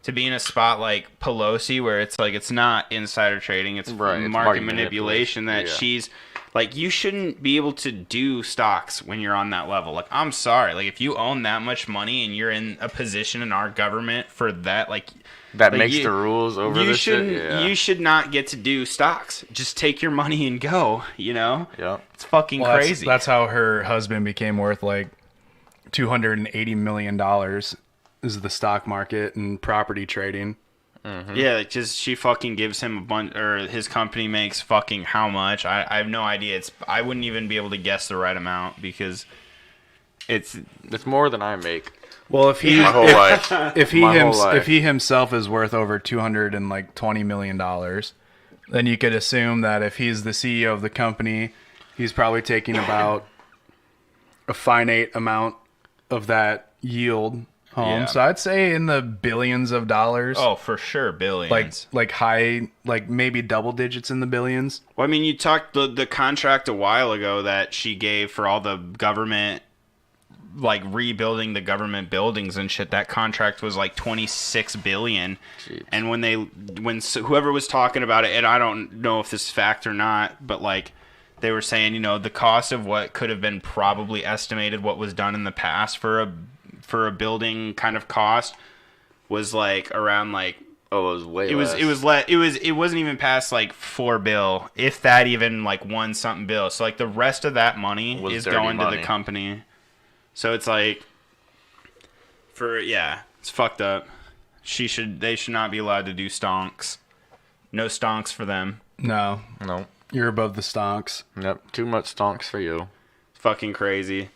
to be in a spot like Pelosi, where it's like it's not insider trading, it's Right, it's market market manipulation. That yeah. she's like, you shouldn't be able to do stocks when you're on that level. Like, I'm sorry, like if you own that much money and you're in a position in our government for that, like. That Like, makes you- the rules over You this shit. shouldn't. Yeah. You should not get to do stocks. Just take your money and go. You know. Yep. It's fucking Well, crazy. That's how her husband became worth like $280 million is the stock market and property trading. Yeah, like just she fucking gives him a bunch, or his company makes fucking how much? I have no idea. I wouldn't even be able to guess the right amount because it's It's more than I make Well, if he my whole life. if he My whole life. if he himself is worth over $220 million, then you could assume that if he's the CEO of the company, he's probably taking about a finite amount of that yield home. Yeah. So I'd say in the billions of dollars. oh for sure billions. like high, like maybe double digits in the billions. Well, I mean, you talked the contract a while ago that she gave for all the government, like rebuilding the government buildings and shit. That contract was like $26 billion. Jeez. And whoever was talking about it, and I don't know if this is fact or not, but like they were saying, you know, the cost of what could have been probably estimated what was done in the past for a building kind of cost was like around like. Oh, it was way It wasn't even past like $4 billion, if that even like $1 something bill. So like the rest of that money Was is dirty going to money. the company. So it's like it's fucked up. They should not be allowed to do stonks. No stonks for them. No, No. you're above the stonks. Yep. Too much stonks for you. It's fucking crazy.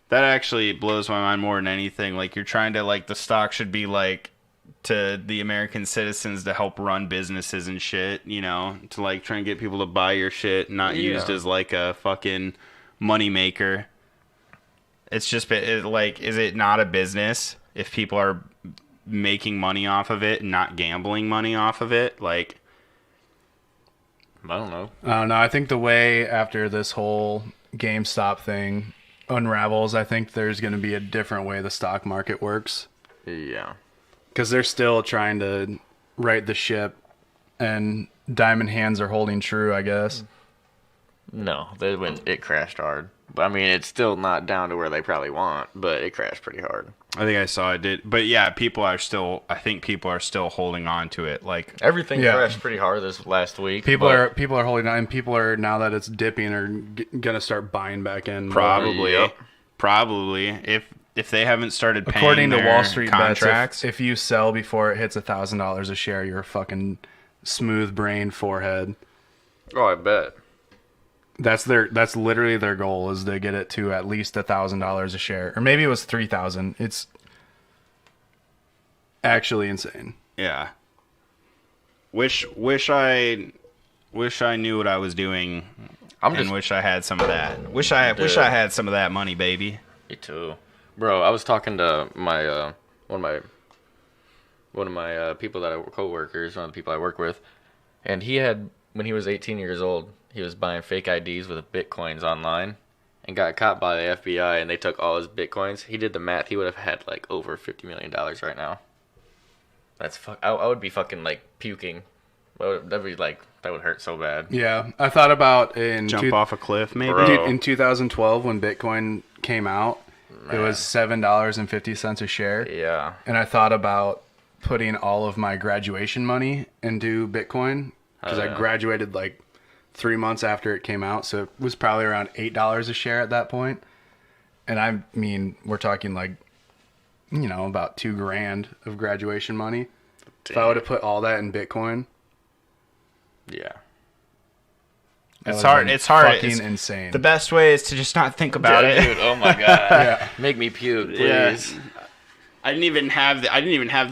That actually blows my mind more than anything. Like you're trying to like the stock should be like to the American citizens to help run businesses and shit, you know, to like try and get people to buy your shit, not used as like a fucking money maker. It's just like, is it not a business if people are making money off of it and not gambling money off of it? Like, I don't know. I don't know. I think the way after this whole GameStop thing unravels, I think there's going to be a different way the stock market works. Yeah. Because they're still trying to right the ship, and diamond hands are holding true, I guess. No, it crashed hard. But I mean, it's still not down to where they probably want, but it crashed pretty hard. I think I saw it did. But yeah, I think people are still holding on to it. Like, Everything Yeah. crashed pretty hard this last week. People but are holding on, and people are, now that it's dipping, are going to start buying back in. more. Probably. Yep. Probably. If they haven't started paying According to their Wall Street contracts. bets, if you sell before it hits $1,000 a share, you're a fucking smooth brain forehead. Oh, I bet. That's literally their goal, is to get it to at least $1,000 a share, or maybe it was 3,000. It's actually insane. Yeah. Wish I knew what I was doing I'm and just wish I had some of that. Wish I had some of that money, baby. me too, bro. I was talking to my one of my people that coworkers, one of the people I work with, and he had, when he was 18 years old, he was buying fake IDs with Bitcoins online, and got caught by the FBI, and they took all his Bitcoins. He did the math; he would have had like over $50 million right now. That's I would be fucking like puking. That'd be like, that would hurt so bad. Yeah, I thought about Jump off a cliff, maybe. Bro. Dude, in 2012 when Bitcoin came out, it was $7.50 a share. Yeah. And I thought about putting all of my graduation money into Bitcoin because I graduated like 3 months after it came out. So it was probably around $8 a share at that point. And I mean, we're talking like, you know, about $2,000 of graduation money. If I would have put all that in Bitcoin, Yeah. that It's would've hard. been It's hard. fucking It's- insane. The best way is to just not think about it. Dude, oh my god. Make me puke, please. Yeah. I didn't even have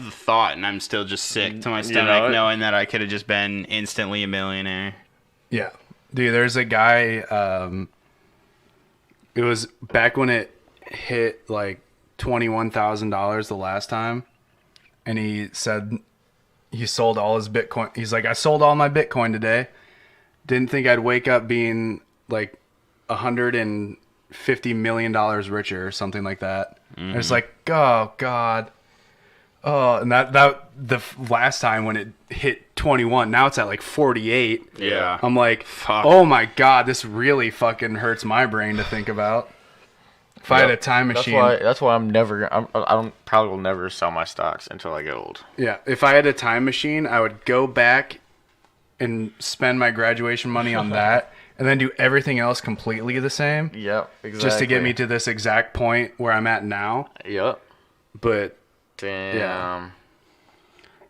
the thought, and I'm still just sick to my stomach, know it? knowing that I could have just been instantly a millionaire. Yeah. Dude, there's a guy, it was back when it hit like $21,000 the last time. And he said he sold all his Bitcoin. He's like, I sold all my Bitcoin today. Didn't think I'd wake up being like $150 $50 million richer or something like that. And it's like, oh God. Oh, and that the last time when it hit 21, now it's at like 48. Yeah. I'm like, Fuck. oh my God, this really fucking hurts my brain to think about. If I had a time machine. That's why I probably will never sell my stocks until I get old. Yeah, if I had a time machine, I would go back and spend my graduation money on that, and then do everything else completely the same. Yep, exactly. Just to get me to this exact point where I'm at now. Yep. But Damn. Yeah.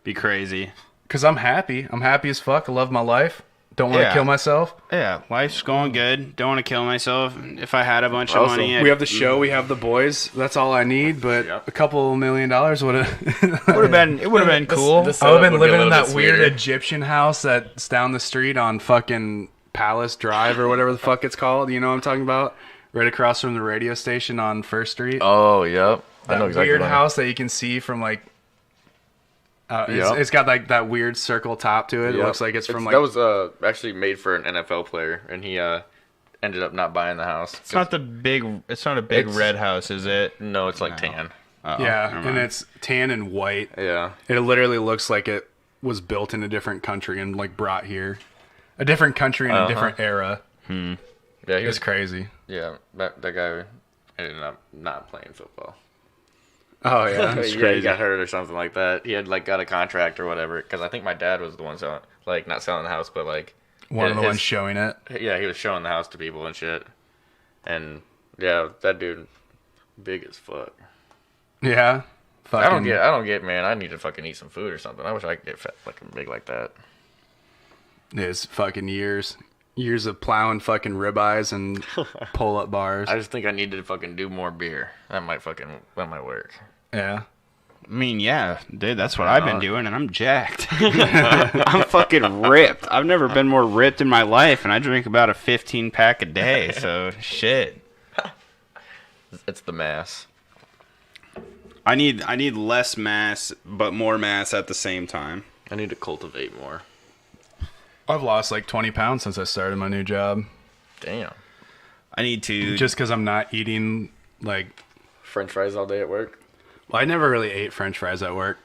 Be crazy. because I'm happy. I'm happy as fuck. I love my life. Don't want to Yeah. kill myself. Yeah, life's going good. Don't want to kill myself. If I had a bunch of Also, money, We have the show. We have the boys. That's all I need. But Yep. a couple $1 million would have. would have been. It would have been cool. I would have setup been would be a living in little that bit weird sweeter. Egyptian house that's down the street on fucking Palace Drive or whatever the fuck it's called. You know what I'm talking about? Right across from the radio station on First Street. Oh, yep. I that know exactly weird what I mean. house that you can see from like. Yep. It's got like that weird circle top to it. It Yep. looks like it's from like. that was actually made for an NFL player, and he ended up not buying the house. It's not the big. It's not a big It's- red house, is it? No, it's like tan. Uh-oh, yeah, never and mind. it's tan and white. Yeah. It literally looks like it was built in a different country and like brought here, a different country in a different era. Yeah, he It's was crazy. Yeah, that guy ended up not playing football. Oh yeah, it's Yeah, he crazy. got hurt or something like that. He had like got a contract or whatever. Because I think my dad was the one selling, like not selling the house, but like One of the his- ones showing it. Yeah, he was showing the house to people and shit. And yeah, that dude, big as fuck. Yeah, fucking. I don't get, man. I need to fucking eat some food or something. I wish I could get fat, fucking big like that. It's fucking years of plowing fucking ribeyes and pull up bars. I just think I need to fucking do more beer. That might work. Yeah. I mean, yeah, dude, that's what I've been doing, and I'm jacked. I'm fucking ripped. I've never been more ripped in my life, and I drink about a 15 pack a day. So shit. It's the mass. I need less mass, but more mass at the same time. I need to cultivate more. I've lost like 20 pounds since I started my new job. Damn. I need to Just because I'm not eating like. French fries all day at work. Well, I never really ate French fries at work,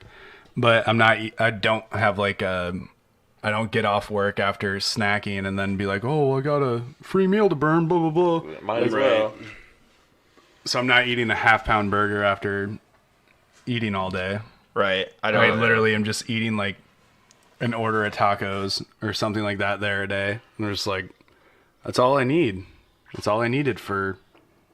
but I'm not. I don't have like a. I don't get off work after snacking and then be like, oh, I got a free meal to burn, blah blah blah. Might as Right. well. So I'm not eating a half-pound burger after eating all day. right. I I don't literally am just eating like an order of tacos or something like that there a day. And they're just like, that's all I need. That's all I needed for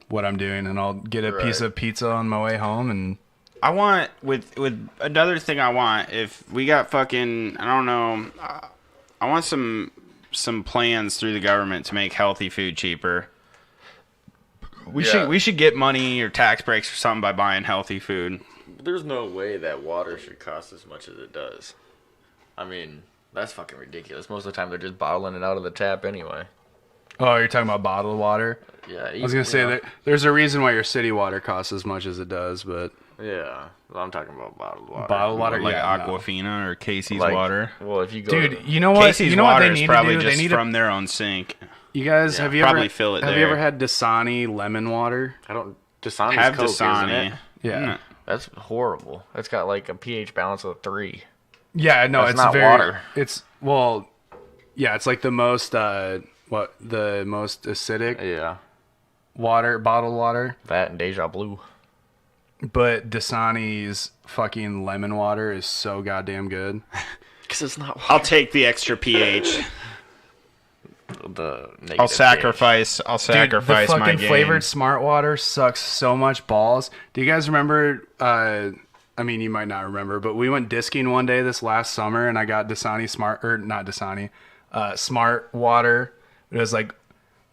what I'm doing. And I'll get a piece Right. of pizza on my way home. And I want with another thing I want if we got fucking I don't know I want some plans through the government to make healthy food cheaper. We should get money or tax breaks or something by buying healthy food. There's no way that water should cost as much as it does. I mean, that's fucking ridiculous. Most of the time, they're just bottling it out of the tap anyway. oh, you're talking about bottled water? Yeah. I was going to say that there's a reason why your city water costs as much as it does, but Yeah. I'm talking about bottled water. bottled water, Like yeah, no. Aquafina or Casey's Like, water. Well, if you go Dude, to- you know what? Casey's You know what water they is need probably to do? just They need from their own sink. You guys, Yeah, have you probably ever fill it have you there. ever had Dasani lemon water? I don't. Dasani's Have Coke, isn't Dasani. it? Yeah. That's horrible. It's got like a pH balance of 3. Yeah, no, That's it's not very. water. It's well, yeah, it's like the most the most acidic Yeah. water, bottled water. That and Deja Blue. But Dasani's fucking lemon water is so goddamn good. Because it's not I'll take the extra pH. the negative I'll pH. sacrifice Dude, the my fucking game. flavored Smart Water sucks so much balls. Do you guys remember? I mean, you might not remember, but we went disking one day this last summer, and I got Dasani Smart Water. It was like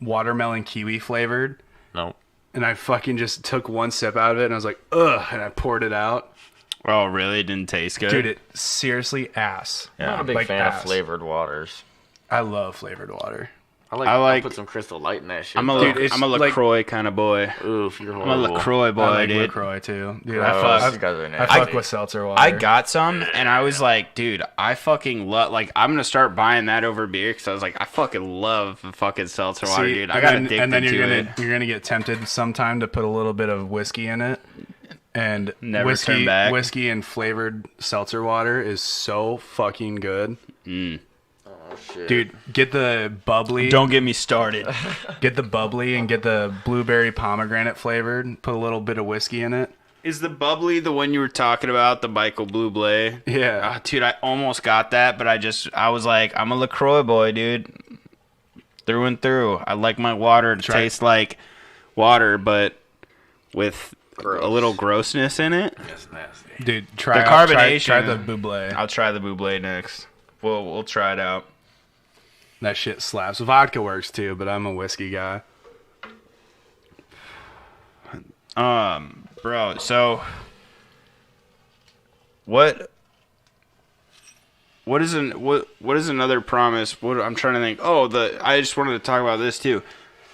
watermelon kiwi flavored, No. and I fucking just took one sip out of it, and I was like, ugh, and I poured it out. Oh, really? It didn't taste good? Dude, it seriously ass. I'm not a big Like fan ass. of flavored waters. I love flavored water. I'll put some Crystal Light in that shit. I'm a LaCroix kind of boy. Oof, you're I'm a horrible. LaCroix boy, I like dude. LaCroix too. Dude, Oh, I these guys are fuck nasty. with seltzer water. I got some, and I was like, dude, I fucking love. Like, I'm gonna start buying that over beer because I was like, I fucking love fucking seltzer water, See, dude. I got addicted and then to you're gonna get tempted sometime to put a little bit of whiskey in it, and Never turn back. whiskey and flavored seltzer water is so fucking good. Oh, shit. Dude, get the bubbly. Don't get me started. Get the bubbly and get the blueberry pomegranate flavored. Put a little bit of whiskey in it. Is the bubbly the one you were talking about, the Michael Bublé? Yeah. Dude, I almost got that, but I was like, I'm a LaCroix boy, dude. Through and through. I like my water to taste like water, but with a little grossness in it. That's nasty. Dude, try The out- carbonation. Try the buble. I'll try the Bublé next. We'll try it out. That shit slaps. Vodka works too, but I'm a whiskey guy. Bro, so what is another promise? What I'm trying to think. I just wanted to talk about this too.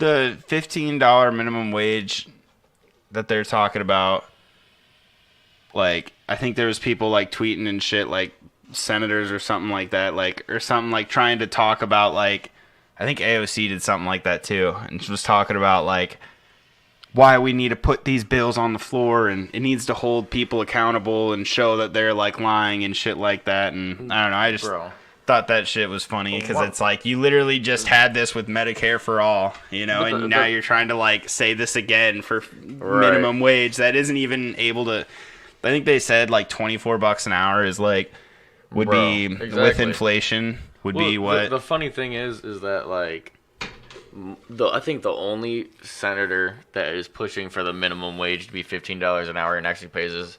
The $15 minimum wage that they're talking about. Like, I think there was people like tweeting and shit, like senators or something like that, or something like trying to talk about, like, I think AOC did something like that too, and she was talking about like why we need to put these bills on the floor, and it needs to hold people accountable and show that they're like lying and shit like that. And I don't know, I just thought that shit was funny because it's like you literally just had this with Medicare for all, and now you're trying to like say this again for minimum wage that isn't even able to. I think they said like $24 an hour is like would be with inflation be what the funny thing is that like I think the only senator that is pushing for the minimum wage to be $15 an hour and actually pays his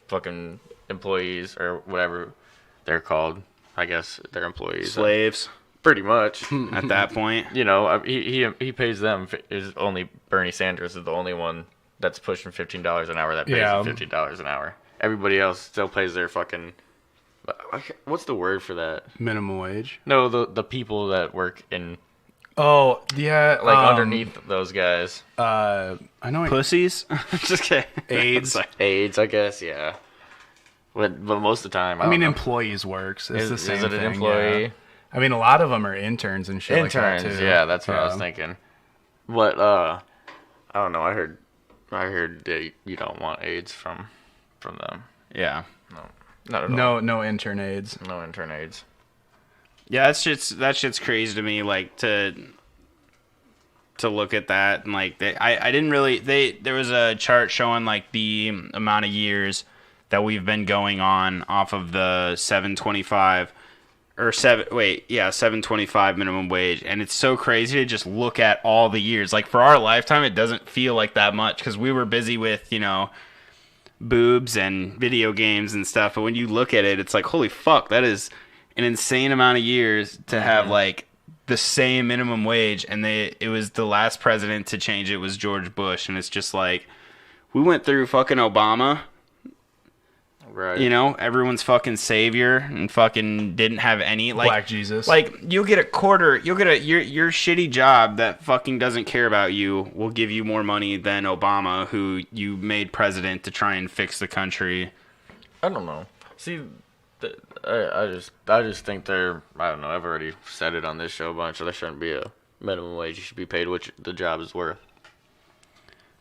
fucking employees or whatever they're called. I guess they're employees. Slaves. Pretty much. At that point. He pays them. Is only Bernie Sanders is the only one that's pushing $15 an hour that pays them $15 an hour. Everybody else still pays their fucking... What's the word for that? Minimum wage? No, the people that work in... Oh, yeah. Like underneath those guys. I know. Pussies? Just kidding. AIDS, I guess, yeah. But most of the time, I mean, employees works. It's the same Is it thing, an employee? Yeah. I mean, a lot of them are interns and shit like that, too. Yeah, that's what I was thinking. But, I don't know. I heard that you don't want AIDS from them. Yeah. No. Not at all. No intern aids. No intern aids. Yeah, that shit's crazy to me. Like to look at that and like I didn't really there was a chart showing like the amount of years that we've been going on off of the 725 or 725 minimum wage, and it's so crazy to just look at all the years. Like for our lifetime, it doesn't feel like that much because we were busy with boobs and video games and stuff, but when you look at it, it's like, holy fuck, that is an insane amount of years to have like the same minimum wage. And it was the last president to change it was George Bush, and it's just like we went through fucking Obama, right? Everyone's fucking savior and fucking didn't have any like Black Jesus. Like you'll get your shitty job that fucking doesn't care about you will give you more money than Obama, who you made president to try and fix the country. I don't know. See, I just think they're, I don't know, I've already said it on this show a bunch, so there shouldn't be a minimum wage. You should be paid what the job is worth.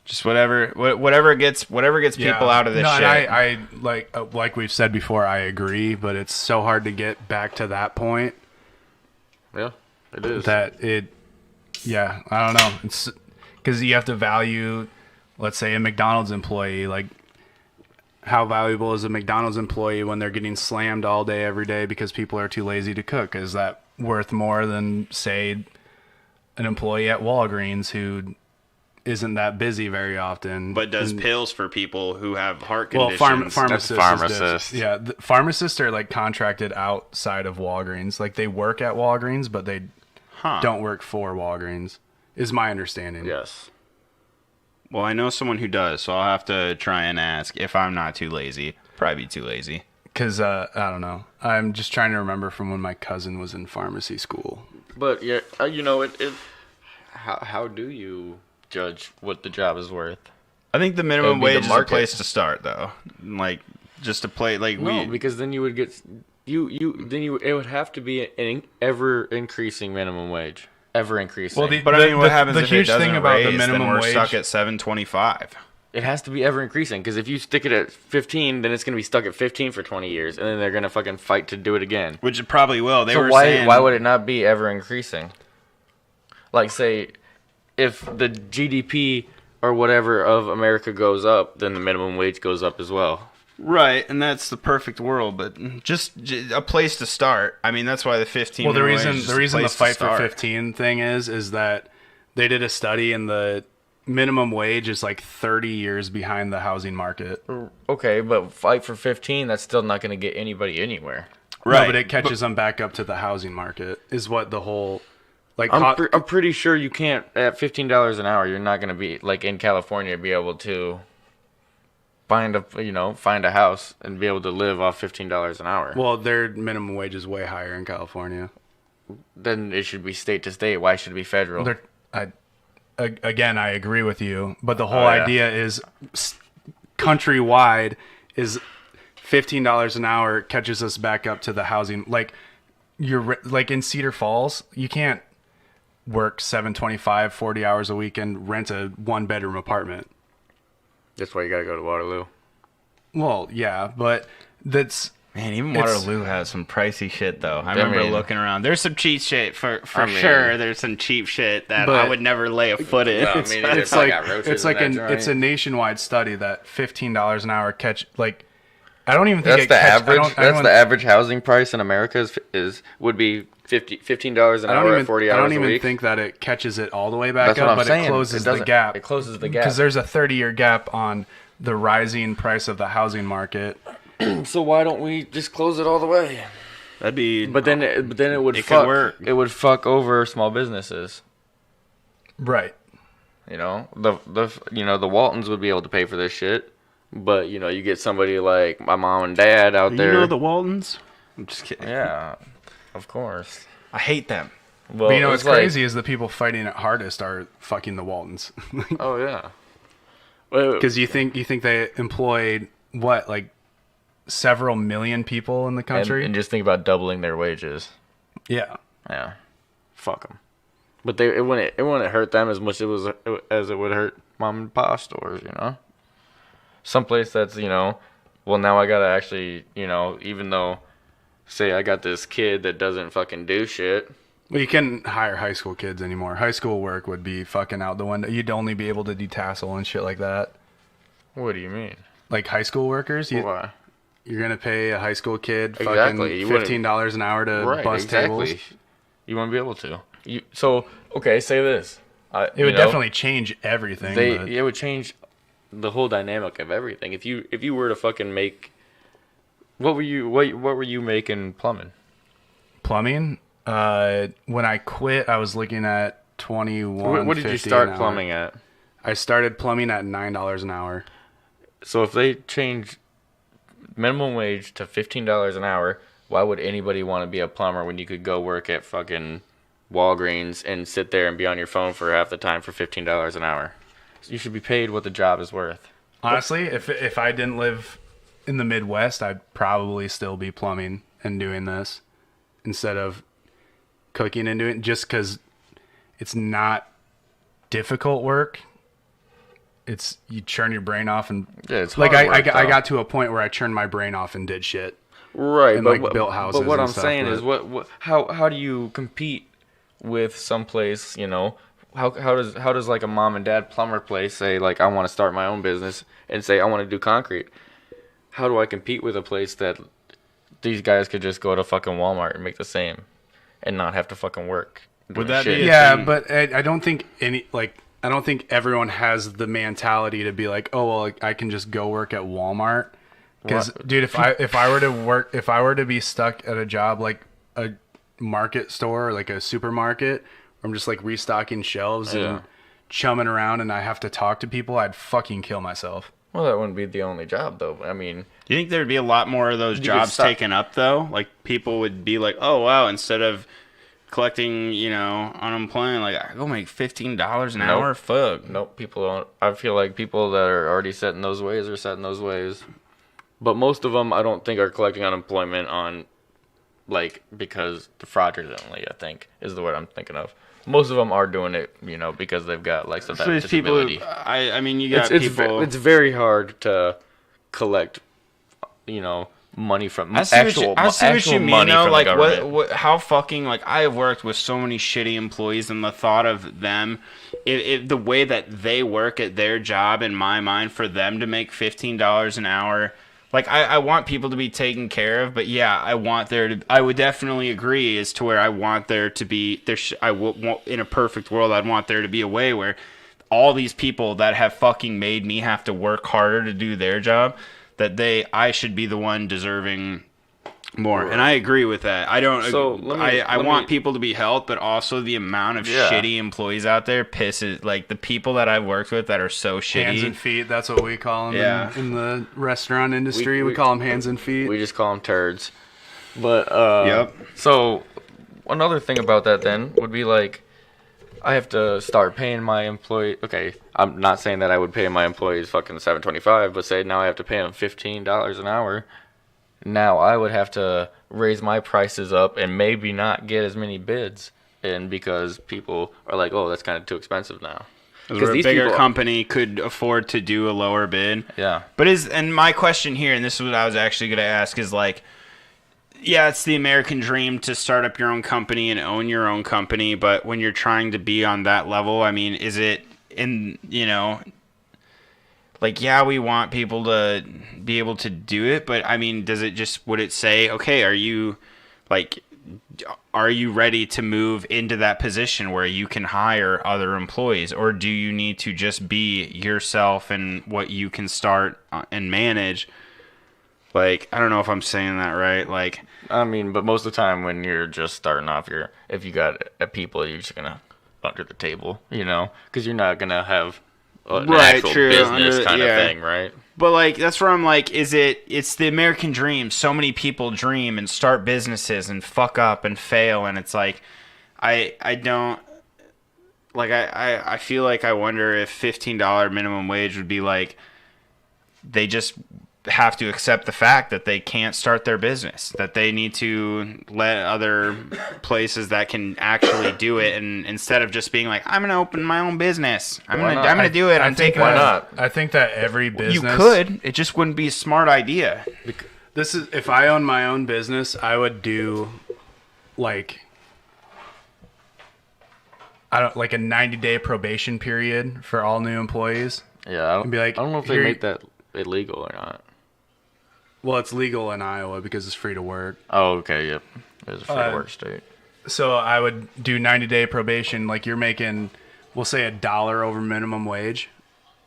Just whatever gets people out of this shit. I like we've said before, I agree, but it's so hard to get back to that point. Yeah, it is. I don't know. It's because you have to value, let's say, a McDonald's employee. Like, how valuable is a McDonald's employee when they're getting slammed all day, every day because people are too lazy to cook? Is that worth more than, say, an employee at Walgreens who isn't that busy very often, but does pills for people who have heart conditions? Pharmacists. Yeah, pharmacists are like contracted outside of Walgreens. Like they work at Walgreens, but they don't work for Walgreens. Is my understanding. Yes. Well, I know someone who does, so I'll have to try and ask if I'm not too lazy. Probably be too lazy. Because I don't know. I'm just trying to remember from when my cousin was in pharmacy school. But yeah, you know, how do you judge what the job is worth? I think the It minimum would be the wage is a market. place to start, though. Like, just to play, like, No, because then you would get it would have to be an ever increasing minimum wage, ever increasing. Well, But I mean, what happens the if huge it doesn't thing about raise, the minimum then we're wage, stuck at $7.25. it has to be ever increasing, because if you stick it at 15, then it's gonna be stuck at 15 for 20 years, and then they're gonna fucking fight to do it again. Which it probably will. They So were why saying, why would it not be ever increasing? Like, say, if the GDP or whatever of America goes up, then the minimum wage goes up as well. Right, and that's the perfect world, but just a place to start. I mean, that's why the 15. well, the minimum wage reason is just the a reason the place to fight for start. 15 thing is that they did a study and the minimum wage is like 30 years behind the housing market. Okay, but fight for 15, that's still not gonna get anybody anywhere. Right, No, but it catches them back up to the housing market. Is what the whole like. I'm pretty sure you can't, at $15 an hour, you're not gonna be, like, in California, be able to find a house and be able to live off $15 an hour. well, their minimum wage is way higher in California. Then it should be state to state. Why should it be federal? Again, I agree with you, but the whole Oh, yeah. idea is countrywide is $15 an hour catches us back up to the housing. Like like in Cedar Falls, you can't work 725, 40 hours a week and rent a 1-bedroom apartment. That's why you gotta go to Waterloo. Well, yeah, but that's Man, even It's- Waterloo has some pricey shit, though. I remember mean- looking around. There's some cheap shit for I mean- sure. There's some cheap shit that But- I would never lay a foot in. No, I it's, mean, it's probably like got roaches it's in like that it's a joint. nationwide study that $15 an hour catch like I don't even think That's it the catch, average. I That's don't, the average housing price in America would be $15 an I don't hour even, at 40 I hours don't a even week. think that it catches it all the way back That's up, what I'm but saying. it closes the doesn't- gap. It closes the gap. Because there's a 30-year gap on the rising price of the housing market. So why don't we just close it all the way? That'd be. But then it would It could fuck. work. It would fuck over small businesses. Right. You know, the Waltons would be able to pay for this shit, but you get somebody like my mom and dad out You there. know the Waltons? I'm just kidding. Yeah, of course. I hate them. Well, But you know it's what's crazy is the people fighting it hardest are fucking the Waltons. Oh yeah. Well, Because you think they employed what, like several million people in the country? and just think about doubling their wages. Yeah. Yeah, fuck them. But it wouldn't hurt them as much as it would hurt mom and pop stores. Someplace that's well, now I gotta actually even though say I got this kid that doesn't fucking do shit. Well, you can't hire high school kids anymore. High school work would be fucking out the window. You'd only be able to detassel and shit like that. What do you mean? Like high school workers, Why? you're gonna pay a high school kid Exactly. fucking You wouldn't- $15 an hour to Right, bust exactly. tables. You wouldn't be able to. Okay, say this. It would definitely change everything. but It would change the whole dynamic of everything. If you were to fucking make, what were you making plumbing? plumbing. When I quit, I was looking at $21.50 What did you an start hour. plumbing at? I started plumbing at $9 an hour. So if they change minimum wage to $15 an hour, why would anybody want to be a plumber when you could go work at fucking Walgreens and sit there and be on your phone for half the time for $15 an hour? You should be paid what the job is worth. Honestly, if I didn't live in the Midwest, I'd probably still be plumbing and doing this instead of cooking and doing it, just because it's not difficult work. It's you churn your brain off and Yeah, it's like hard I work, though. got to a point where I churned my brain off and did shit. Right, and, but like, built houses But what and I'm stuff, saying but- is, how do you compete with someplace? How does like a mom and dad plumber place say like I want to start my own business and say I want to do concrete? How do I compete with a place that these guys could just go to fucking Walmart and make the same and not have to fucking work? doing that be shit? a- Yeah, thing. but I don't think I don't think everyone has the mentality to be like, oh well, I can just go work at Walmart. Because, dude, if I were to be stuck at a job like a market store or like a supermarket, where I'm just like restocking shelves Yeah. and chumming around, and I have to talk to people, I'd fucking kill myself. Well, that wouldn't be the only job though. I mean, Do you think there'd be a lot more of those could jobs stop- taken up, though? Like, people would be like, oh, wow, instead of collecting, unemployment. Like, I go make $15 an hour. Fuck. Nope, people don't. I feel like people that are already set in those ways are set in those ways. But most of them, I don't think, are collecting unemployment on, like, because fraudulently, I think, is the word I'm thinking of. Most of them are doing it, because they've got, like, some type of disability. I mean, you got people... It's very hard to collect, money from I see what you mean, though. Like, how fucking, like, I have worked with so many shitty employees, and the thought of them, the way that they work at their job, in my mind, for them to make $15 an hour, like, I want people to be taken care of, but yeah, I would definitely agree as to where I want there to be, in a perfect world, I'd want there to be a way where all these people that have fucking made me have to work harder to do their job, that I should be the one deserving more. Right. And I agree with that. I don't. So I want people to be helped, but also the amount of shitty employees out there pisses. Like, the people that I've worked with that are so shitty. Hands and feet. That's what we call them in the restaurant industry. We call them hands and feet. We just call them turds. But yep. So another thing about that then would be, like, I have to start paying my employee. Okay, I'm not saying that I would pay my employees fucking $7.25, but say now I have to pay them $15 an hour. Now I would have to raise my prices up and maybe not get as many bids, and because people are like, oh, that's kind of too expensive now. Because a bigger company could afford to do a lower bid. Yeah. But and my question here, and this is what I was actually going to ask, is like, yeah, it's the American dream to start up your own company and own your own company, but when you're trying to be on that level, I mean, is it like, yeah, we want people to be able to do it, but I mean, would it say, okay, are you ready to move into that position where you can hire other employees, or do you need to just be yourself and what you can start and manage? Like, I don't know if I'm saying that right. Like, I mean, but most of the time when you're just starting off, if you got people, you're just gonna under the table, because you're not gonna have an actual business kind of thing, right? But like, that's where I'm like, it's the American dream. So many people dream and start businesses and fuck up and fail, and it's like, I don't. Like, I feel like I wonder if $15 minimum wage would be like, they just have to accept the fact that they can't start their business, that they need to let other places that can actually do it, and instead of just being like, I'm going to open my own business, I'm going to do it, why not? I think that every business, you could, it just wouldn't be a smart idea. If I owned my own business, I would do like a 90-day probation period for all new employees. Yeah, and be like, I don't know if they make that illegal or not. Well, it's legal in Iowa because it's free to work. Oh, okay, yep. It's a free to work state. So I would do 90-day probation, like you're making, we'll say $1 over minimum wage,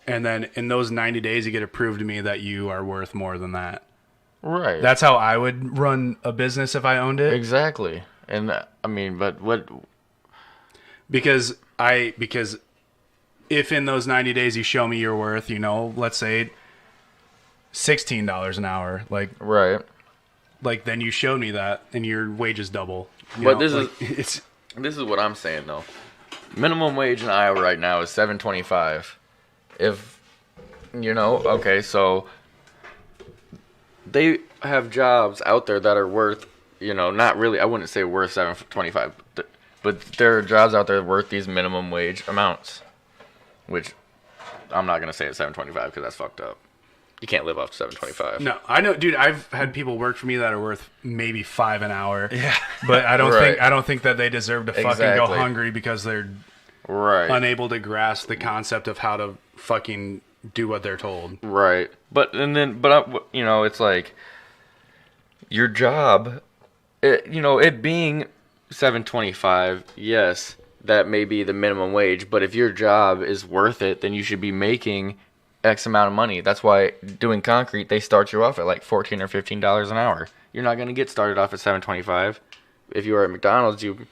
and then in those 90 days you get to prove to me that you are worth more than that. Right. That's how I would run a business if I owned it. Exactly. And I mean, but what? Because if in those 90 days you show me your worth, let's say $16 an hour, right, then you showed me that and your wages double. But this is what I'm saying though. Minimum wage in Iowa right now is $7.25. If okay, so they have jobs out there that are worth, not really, I wouldn't say worth $7.25, but there are jobs out there worth these minimum wage amounts, which I'm not gonna say it's $7.25 because that's fucked up. You can't live off $7.25. No, I know, dude. I've had people work for me that are worth maybe $5 an hour. Yeah, but I don't think that they deserve to fucking go hungry because they're unable to grasp the concept of how to fucking do what they're told. Right, but it's like your job, it being $7.25. Yes, that may be the minimum wage, but if your job is worth it, then you should be making X amount of money. That's why doing concrete, they start you off at like $14 or $15 an hour. You're not going to get started off at $7.25. If you were at McDonald's, you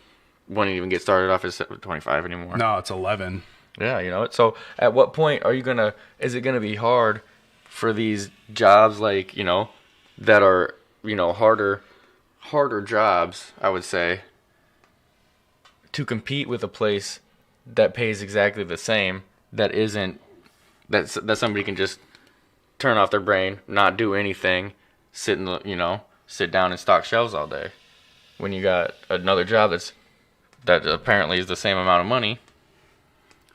wouldn't even get started off at $7.25 anymore. No, it's $11. Yeah, so at what point is it going to be hard for these jobs that are, harder jobs, I would say, to compete with a place that pays exactly the same, that somebody can just turn off their brain, not do anything, sit down and stock shelves all day, when you got another job that apparently is the same amount of money.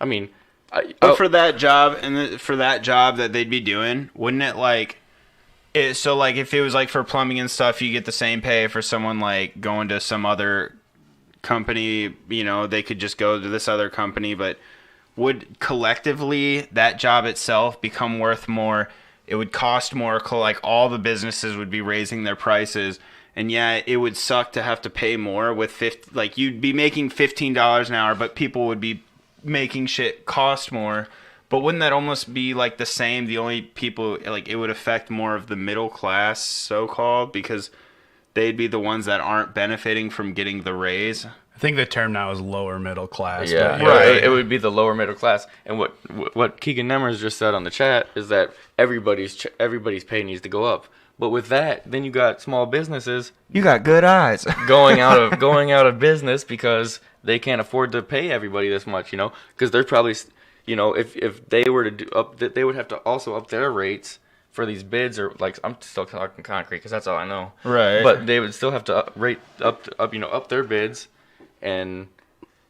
I mean, But for that job for that job that they'd be doing, wouldn't it like? So like if it was like for plumbing and stuff, you get the same pay for someone like going to some other company. You know, they could just go to this other company, but would collectively that job itself become worth more? It would cost more. Like all the businesses would be raising their prices, and yet it would suck to have to pay more with like you'd be making $15 an hour, but people would be making shit cost more. But wouldn't that almost be like the same? The only people, like, it would affect more of the middle class, so-called, because they'd be the ones that aren't benefiting from getting the raise. I think the term now is lower middle class. Yeah, but right. It would be the lower middle class. And what Keegan Nemmers just said on the chat is that everybody's pay needs to go up. But with that, then you got small businesses. You got good eyes. going out of business because they can't afford to pay everybody this much. You know, because they're probably, you know, if they were to do up, they would have to also up their rates for these bids, or like, I'm still talking concrete because that's all I know. Right. But they would still have to up their bids, and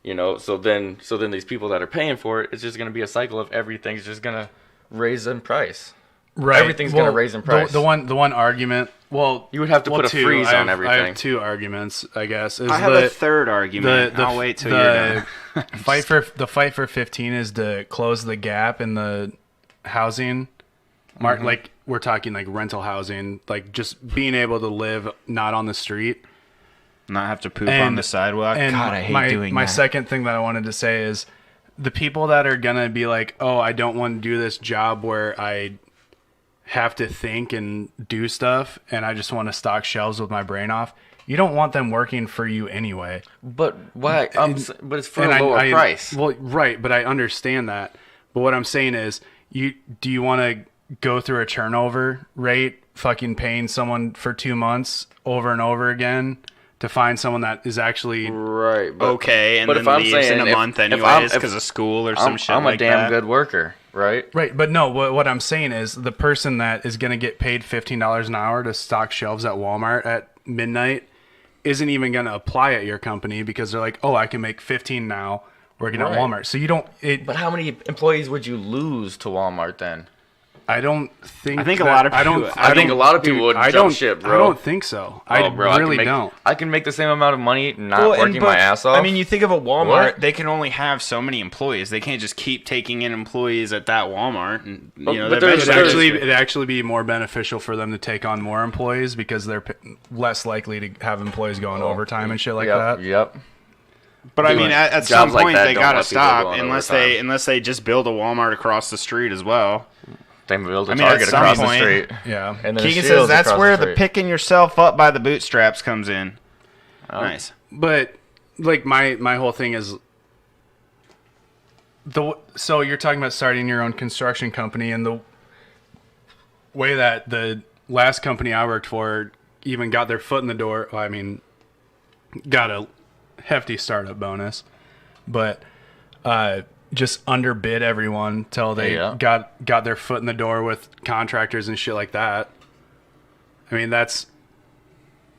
you know, so then these people that are paying for it, it's just going to be a cycle of everything's just going to raise in price. Right. Everything's going to raise in price. The one argument. Well, you would have to put a freeze on everything. I have two arguments, I guess. I have a third argument. I'll wait till you're done. The fight for 15 is to close the gap in the housing market. Like, we're talking like rental housing, like just being able to live not on the street, not have to poop on the sidewalk. And God, I hate doing that. My second thing that I wanted to say is the people that are gonna be like, oh, I don't want to do this job where I have to think and do stuff, and I just want to stock shelves with my brain off. You don't want them working for you anyway. But why? But it's for a lower price. Well, right, but I understand that. But what I'm saying is, do you want to go through a turnover rate, fucking paying someone for 2 months over and over again to find someone that is actually right? But, okay, and but then if I'm leaves saying, in a month anyways because of school or some shit like that. I'm a damn good worker. Right. But no, what I'm saying is the person that is going to get paid $15 an hour to stock shelves at Walmart at midnight isn't even going to apply at your company because they're like, oh, I can make 15 now working at Walmart. So you don't. But how many employees would you lose to Walmart then? I think a lot of people. I think a lot of people would jump ship, bro. I don't think so. I really don't. I can make the same amount of money working my ass off. I mean, you think of a Walmart, they can only have so many employees. They can't just keep taking in employees at that Walmart. And, you know, it'd actually be more beneficial for them to take on more employees because they're less likely to have employees going overtime and shit like that. Yep. But I mean, at some point they gotta stop unless they just build a Walmart across the street as well. They build a Target across the street. Yeah. And then Keegan says that's where the picking yourself up by the bootstraps comes in. Nice. But like my whole thing is so you're talking about starting your own construction company, and the way that the last company I worked for even got their foot in the door. Well, I mean, got a hefty startup bonus, but just underbid everyone till they got their foot in the door with contractors and shit like that. I mean, that's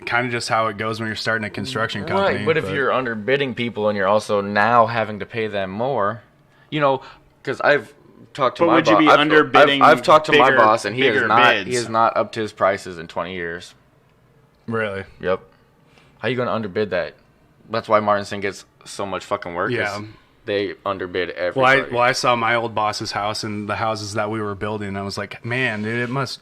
kind of just how it goes when you're starting a construction company. Right, but if you're underbidding people and you're also now having to pay them more, you know, because I've talked to my boss. Would you be underbidding? I've talked to my boss, and he bids? is not up to his prices in 20 years. Really? Yep. How you going to underbid that? That's why Martinson gets so much fucking work. Yeah. They underbid everybody. Well, I saw my old boss's house and the houses that we were building, and I was like, man, dude, it must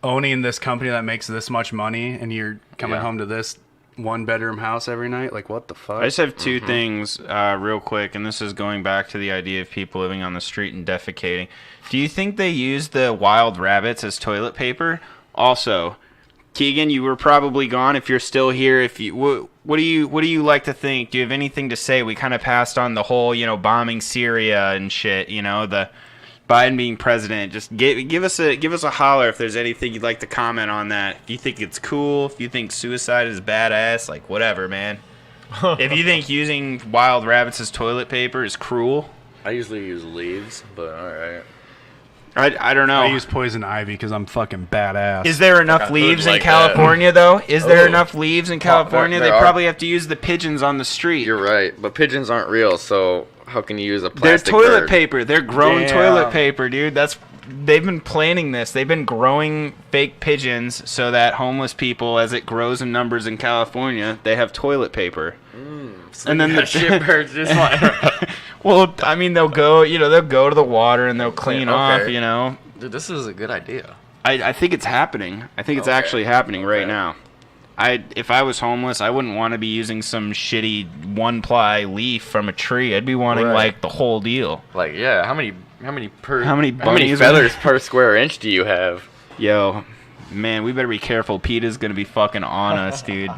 owning this company that makes this much money, and you're coming home to this one-bedroom house every night. Like, what the fuck? I just have two things real quick, and this is going back to the idea of people living on the street and defecating. Do you think they use the wild rabbits as toilet paper? Also, Keegan, you were probably gone. If you're still here, what do you like to think? Do you have anything to say? We kind of passed on the whole, bombing Syria and shit. The Biden being president. Just give us a holler if there's anything you'd like to comment on that. If you think it's cool, if you think suicide is badass, like whatever, man. If you think using wild rabbits as toilet paper is cruel, I usually use leaves, but all right. I don't know. I use poison ivy because I'm fucking badass. Is there enough Like, I leaves would in like California, though? Is there Oh. enough leaves in California? there They are. probably have to use the pigeons on the street. You're right, but pigeons aren't real, so how can you use a They're plastic toilet bird? paper. They're grown Damn. toilet paper, dude. They've been planning this. They've been growing fake pigeons so that homeless people, as it grows in numbers in California, they have toilet paper. So And then you the got shitbirds just like... Well, I mean, they'll go to the water and they'll clean off, Okay. you know. Dude, this is a good idea. I think it's happening. I think it's Okay. actually happening right Okay. now. If I was homeless, I wouldn't want to be using some shitty one-ply leaf from a tree. I'd be wanting Right. like the whole deal. Like, yeah, how many bunnies feathers per square inch do you have? Yo, man, we better be careful. PETA's gonna be fucking on us, dude.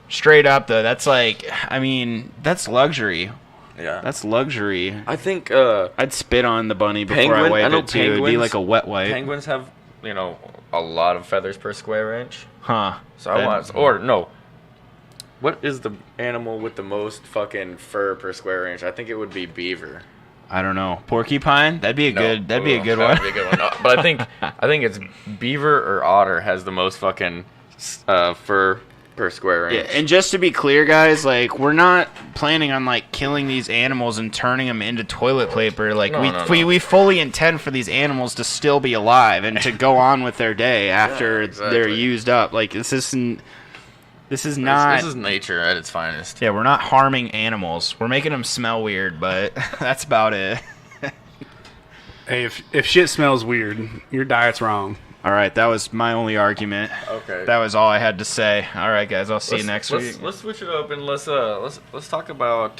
Straight up though, that's like, I mean, that's luxury. Yeah. That's luxury. I think I'd spit on the bunny before I wipe it too. It'd be like a wet wipe. Penguins have, a lot of feathers per square inch. Huh. So I want, or no. What is the animal with the most fucking fur per square inch? I think it would be beaver. I don't know. Porcupine? That'd be a good That'd one. be a good one. No, but I think it's beaver or otter has the most fucking fur per square Yeah, inch. and just to be clear, guys, like we're not planning on like killing these animals and turning them into toilet paper. Like No, no. we fully intend for these animals to still be alive and to go on with their day after exactly. they're used up. Like this is not. This is nature at its finest. Yeah, we're not harming animals. We're making them smell weird, but that's about it. Hey, if shit smells weird, your diet's wrong. All right, that was my only argument. Okay. That was all I had to say. All right, guys, I'll see you next week. Let's switch it up and let's talk about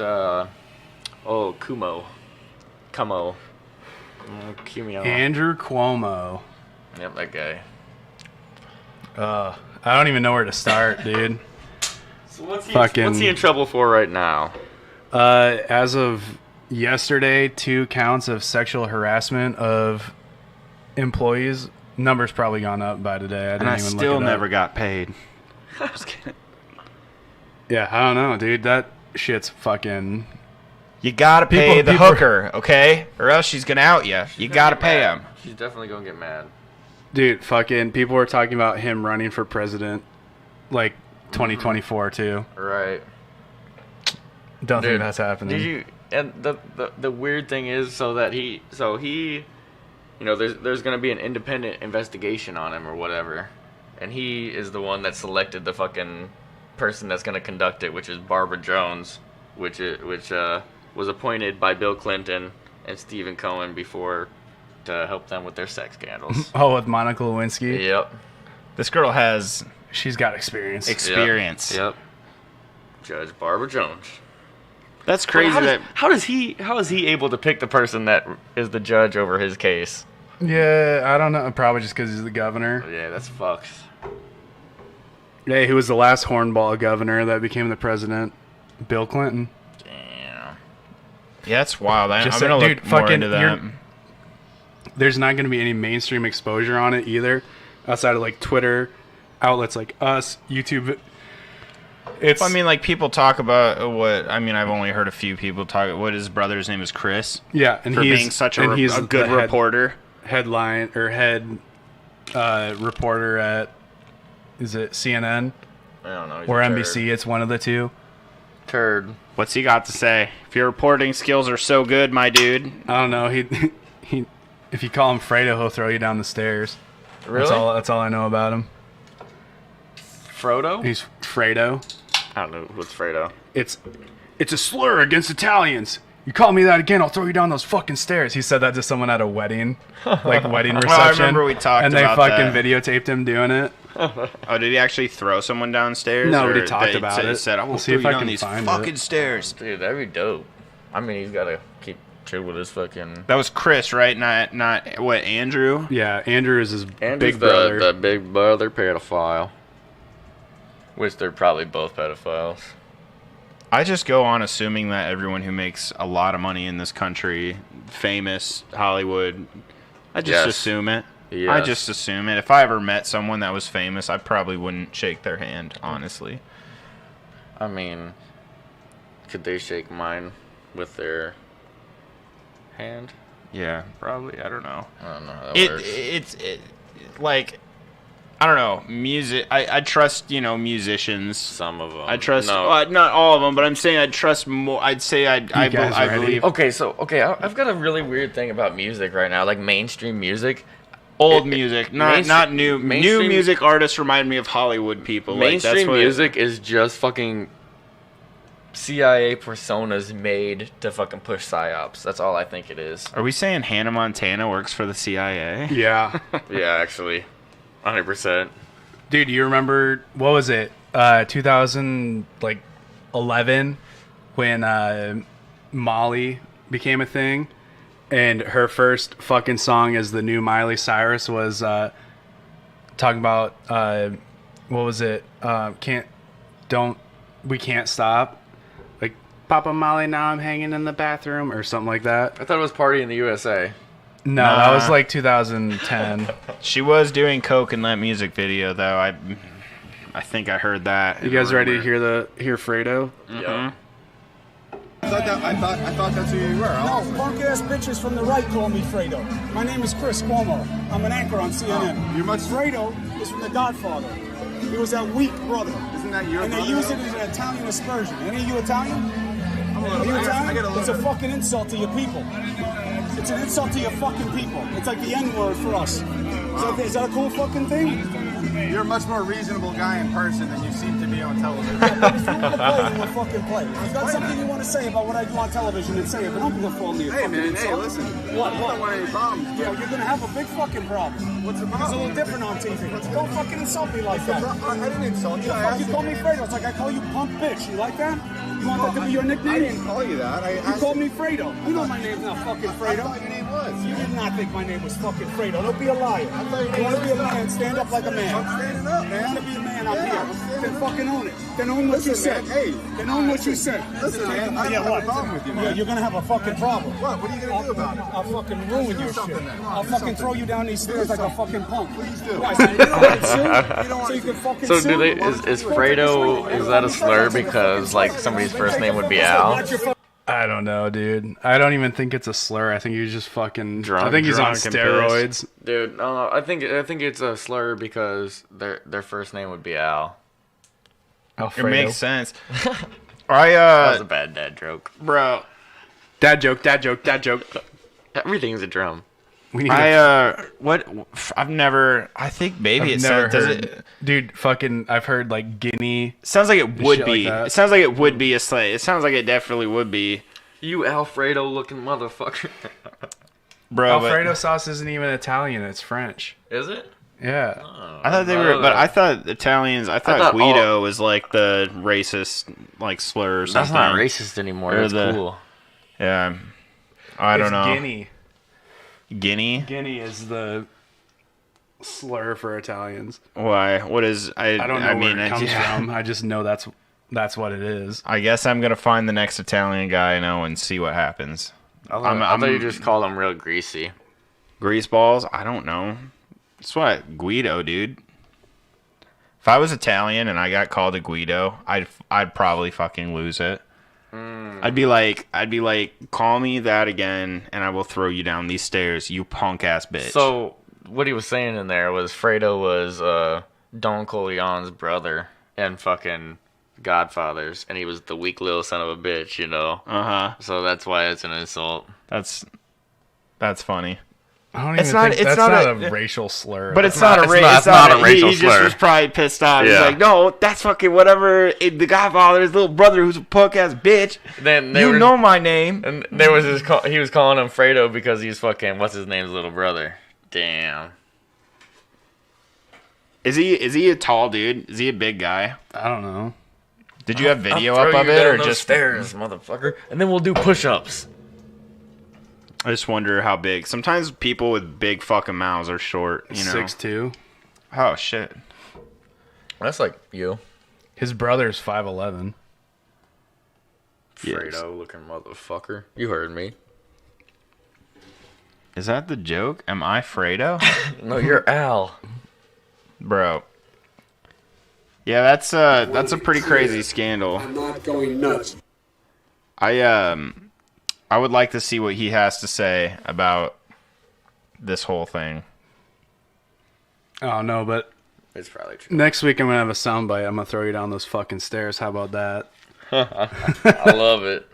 Kumo. Kumho. Andrew Cuomo. Yep, that guy. I don't even know where to start, dude. So what's Fucking- he in trouble for right now? As of yesterday, 2 counts of sexual harassment of employees. Number's probably gone up by today. And I still never got paid. Just kidding. Yeah, I don't know, dude. That shit's fucking. You gotta pay the people- hooker, okay? Or else she's gonna out you. You gotta pay him. She's definitely gonna get mad. Dude, fucking. People were talking about him running for president, like 2024 too. Right. Don't Dude, think that's happening. Did you? And the weird thing is, he, there's gonna be an independent investigation on him or whatever, and he is the one that selected the fucking person that's gonna conduct it, which is Barbara Jones, which was appointed by Bill Clinton and Stephen Cohen before to help them with their sex scandals. Oh, with Monica Lewinsky? Yep. This girl has She's got experience. experience. Yep. Judge Barbara Jones. That's crazy. How is he able to pick the person that is the judge over his case? Yeah, I don't know. Probably just because he's the governor. Yeah, that's fucked. Yeah, he was the last hornball governor that became the president. Bill Clinton. Damn. Yeah, that's wild. I'm Just gonna say- look dude, more fucking- into that. There's not going to be any mainstream exposure on it either, outside of like Twitter, outlets like us, YouTube. It's. I mean, like people talk about what. I mean, I've only heard a few people talk. What his brother's name is Chris. yeah, and For he's being such and a he's good the head- reporter. headline or head reporter at, is it CNN I don't know. he's or a turd. NBC? It's one of the two. Turd. What's he got to say? If your reporting skills are so good, my dude. I don't know. He if you call him Fredo, he'll throw you down the stairs. Really? That's all I know about him. Frodo? He's Fredo. I don't know what's Fredo. It's a slur against Italians. You call me that again, I'll throw you down those fucking stairs. He said that to someone at a wedding, like wedding reception. I remember we talked and they about fucking that. videotaped him doing it. Oh, did he actually throw someone downstairs? No, or he talked they about it. Said, "I will We'll see throw if you I down can these find fucking it." stairs." Dude, that'd be dope. I mean, he's gotta keep chill with his fucking. That was Chris, right? Not what? Andrew? Yeah, Andrew is his Andrew's big brother. the big brother pedophile. Which they're probably both pedophiles. I just go on assuming that everyone who makes a lot of money in this country, famous, Hollywood, I just Yes. assume it. Yes. I just assume it. If I ever met someone that was famous, I probably wouldn't shake their hand, honestly. I mean, Could they shake mine with their hand? Yeah, probably. I don't know. I don't know how that works. It's like, I don't know, music. I trust, musicians. Some of them. I trust, No. not all of them, but I'm saying I trust more. I'd say I guys ready? believe Okay, I've got a really weird thing about music right now, like mainstream music. old music, not new. New mainstream- music artists remind me of Hollywood people. Mainstream like, that's what music is just fucking CIA personas made to fucking push psyops. That's all I think it is. Are we saying Hannah Montana works for the CIA? Yeah. Yeah, actually, 100%. Dude, you remember, what was it? 2011 when Molly became a thing, and her first fucking song as the new Miley Cyrus was talking about what was it? We can't stop. Like, Papa Molly, now I'm hanging in the bathroom or something like that. I thought it was Party in the USA. No, that was like 2010. She was doing coke in that music video, though. I think I heard that. You guys ready to hear Fredo? Yeah. I thought that's who you were. No, punk ass bitches from the right call me Fredo. My name is Chris Cuomo. I'm an anchor on CNN. You're much. Fredo is from The Godfather. He was that weak brother. Isn't that your And they brother? use it as an Italian aspersion. Any of you Italian? Are you I Italian? get a little It's a bit. fucking insult to your people. It's an insult to your fucking people. It's like the N-word for us. Is that a cool fucking thing? You're a much more reasonable guy in person than you seem to be on television. If you want to play, you will fucking play. If you've got something you want to say about what I do on television, then say it. But don't go calling me a Hey fucking man, insult. hey, listen. What? I don't want any problems. Yeah, you're gonna have a big fucking problem. What's the It's a problem? little different on TV. Don't fucking insult me like that. I didn't insult you. I You asked call me Fredo. It's like I call you punk bitch. You like that? You want that to be your nickname? I didn't call you that. You called me Fredo. You know my name's not fucking I Fredo. thought your name was. You did not think my name was fucking Fredo. Don't be a liar. thought your You want to name be a was- man? Stand up like a man. I'm standing up, You man. want to be a man? I'm Yeah, I'm here. standing Then up. fucking own it. Then own what you Listen, said. man, hey. Then own what you said. Listen, man, I don't Yeah, have a what? problem with you, man. Yeah, you're gonna have a fucking problem. What? What are you gonna do about it? I'll fucking ruin your shit. something then. I'll Do fucking something. throw you down these stairs like a fucking punk. Please do. Why, so you don't want to sue? You don't So want you can fucking So sue? do they? Is Fredo? Is that a slur because like somebody's first name would be Al? I don't know, dude. I don't even think it's a slur. I think he's just fucking Drunk. I think he's on Drunk and steroids. Dude, no, I think it's a slur because their first name would be Al. It makes sense. That was a bad dad joke. Bro, Dad joke, dad joke, dad joke. Everything's a drum. We need I think maybe I've it never sounds, does heard, it dude, fucking I've heard like guinea. sounds like it would shit like be. that. It sounds like it would be a slay. It sounds like it definitely would be. You Alfredo looking motherfucker. Bro, but Alfredo sauce isn't even Italian, it's French. Is it? Yeah. I thought they were, but I thought Italians. I thought thought Guido was like the racist, like slur or something. That's not racist anymore. Or That's the- cool. Yeah, I don't It's know. Guinea. Guinea? Guinea is the slur for Italians. Why? What is? I don't know mean, where it comes yeah. from. I just know that's what it is. I guess I'm gonna find the next Italian guy I know and see what happens. I thought you just called him real greasy. Grease balls? I don't know. That's what Guido, dude. If I was Italian and I got called a Guido, I'd probably fucking lose it. I'd be like, call me that again, and I will throw you down these stairs, you punk ass bitch. So what he was saying in there was Fredo was Don Corleone's brother and fucking Godfather's, and he was the weak little son of a bitch, you know. So that's why it's an insult. That's funny. I don't It's even not- think it's that's not not a- a racial slur. But it's not a racial He just slur. was probably pissed off. He's Yeah. like, no, that's fucking whatever. The Godfather's little brother who's a punk ass bitch. Then You know my name. and there was he was calling him Fredo because he's fucking what's his name's little brother. Damn. Is he a tall dude? Is he a big guy? I don't know. Did you have video I'll up throw of you it down or those just stairs, motherfucker? And then we'll do push-ups. I just wonder how big. Sometimes people with big fucking mouths are short, you know. 6'2". Oh shit. That's like you. His brother's 5'11". Yes. Fredo looking motherfucker. You heard me. Is that the joke? Am I Fredo? No, you're Al. Bro. Yeah, that's a pretty crazy scandal. I'm not going nuts. I would like to see what he has to say about this whole thing. Oh no, but It's probably true. next week I'm gonna have a soundbite. I'm gonna throw you down those fucking stairs. How about that? I love it.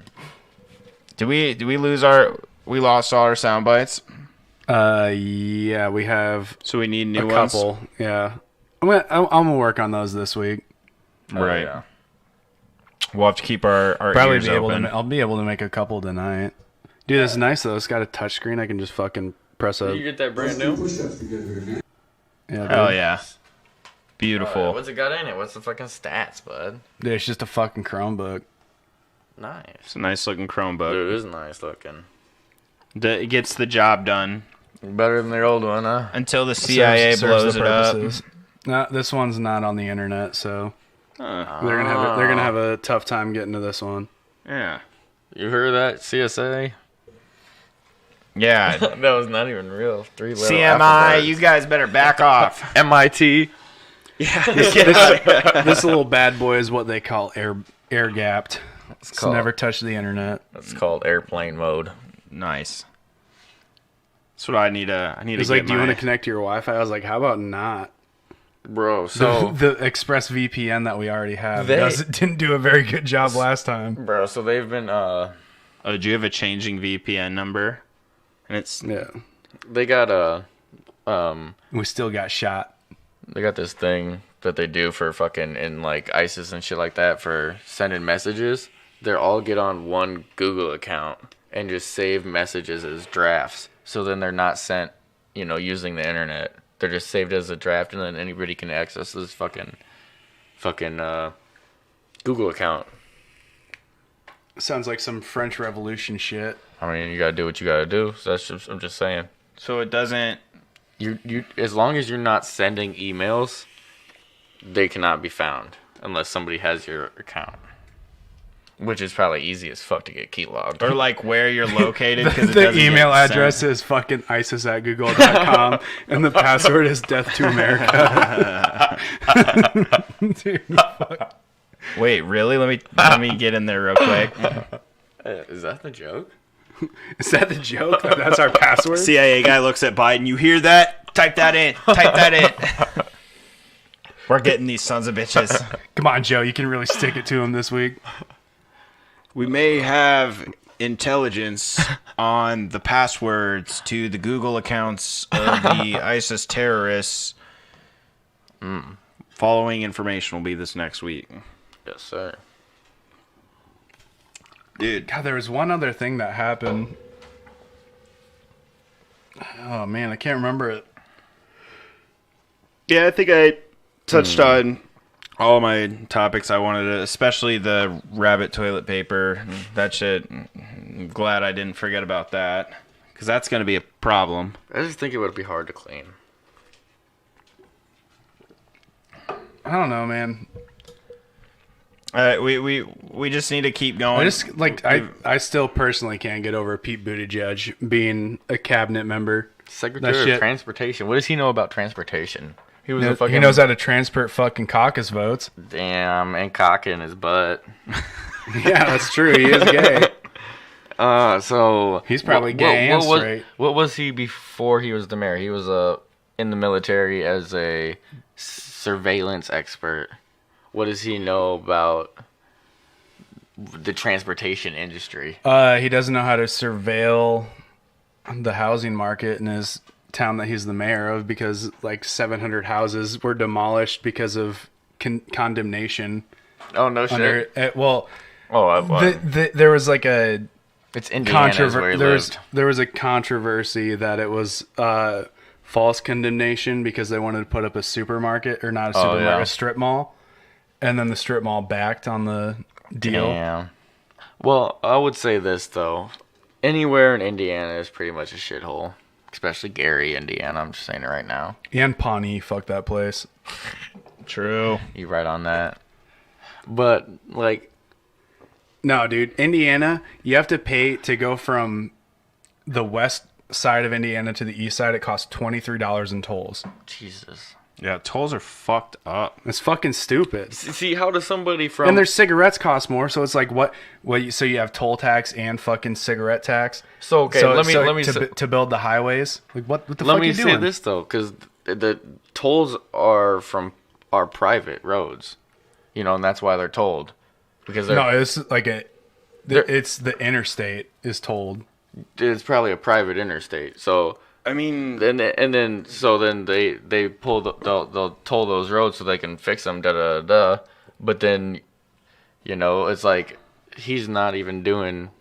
Did we lost all our sound bites? Yeah, we have So we need new a ones. couple. Yeah, I'm gonna work on those this week. Right. Yeah. We'll have to keep our Probably ears be able open. to. I'll be able to make a couple tonight. Dude, this is nice though. It's got a touch screen. I can just fucking press a. You get that brand new? Yeah, Hell dude. yeah. Beautiful. What's it got in it? What's the fucking stats, bud? Dude, it's just a fucking Chromebook. Nice. It's a nice looking Chromebook. Dude, it is nice looking. It gets the job done. Better than their old one, huh? Until the CIA blows it up. No, this one's not on the internet, so they're gonna have a tough time getting to this one. Yeah. You heard that, CSA? Yeah. That was not even real. 3 little CMI, alphabets. you guys better back off. MIT. This little bad boy is what they call air gapped. It's called- never touched the internet. It's called airplane mode. Nice. That's what I need to. It's like, do you want to connect to your Wi-Fi? I was like, how about not? Bro, so... The Express VPN that we already have They- didn't do a very good job last time. Bro, so they've been, Oh, do you have a changing VPN number? And it's... Yeah. They got We still got shot. They got this thing that they do for fucking in like ISIS and shit like that for sending messages. They all get on one Google account and just save messages as drafts. So then they're not sent, using the internet. They're just saved as a draft, and then anybody can access this fucking Google account. Sounds like some French Revolution shit. I mean, you gotta do what you gotta do. So I'm just saying. So it doesn't... You as long as you're not sending emails, they cannot be found unless somebody has your account. Which is probably easy as fuck to get keylogged. Or like where you're located. 'Cause it The doesn't email get address sent. is fucking ISIS@google.com and the password is Death to America. Dude, fuck. Wait, really? Let me get in there real quick. Is that the joke? Is that the joke? That's our password? CIA guy looks at Biden. You hear that? Type that in. Type that in. We're getting these sons of bitches. Come on, Joe. You can really stick it to him this week. We may have intelligence on the passwords to the Google accounts of the ISIS terrorists. Following information will be this next week. Yes, sir. Dude. God, there was one other thing that happened. Oh, man. I can't remember it. Yeah, I think I touched on all my topics I wanted to, especially the rabbit toilet paper. That shit, I'm glad I didn't forget about that. Because that's going to be a problem. I just think it would be hard to clean. I don't know, man. We just need to keep going. I still personally can't get over Pete Buttigieg being a cabinet member. Secretary of Transportation. What does he know about transportation? He was He knows how to transport fucking caucus votes. Damn, and cock in his butt. Yeah, that's true. He is gay. So he's probably gay and straight. What was he before he was the mayor? He was in the military as a surveillance expert. What does he know about the transportation industry? He doesn't know how to surveil the housing market in his town that he's the mayor of, because like 700 houses were demolished because of condemnation. Oh, no shit. There was like a it's Indiana is where he lived. There was a controversy that it was false condemnation because they wanted to put up a supermarket, or not a supermarket, a strip mall, and then the strip mall backed on the deal. Damn. Well, I would say this though. Anywhere in Indiana is pretty much a shithole. Especially Gary, Indiana. I'm just saying it right now. And Pawnee, fuck that place. True. You right on that. But, like... No, dude. Indiana, you have to pay to go from the west side of Indiana to the east side. It costs $23 in tolls. Jesus. Yeah, tolls are fucked up. It's fucking stupid. See, how does somebody from... And their cigarettes cost more, so it's like so you have toll tax and fucking cigarette tax. So okay, let me to build the highways. Like what the fuck let are me you say doing? this though, because the tolls are private roads, you know, and that's why they're tolled. Because no, it's like it's the interstate is tolled. It's probably a private interstate, so. I mean, then they pull they'll toll those roads so they can fix them, But then, you know, it's like he's not even doing.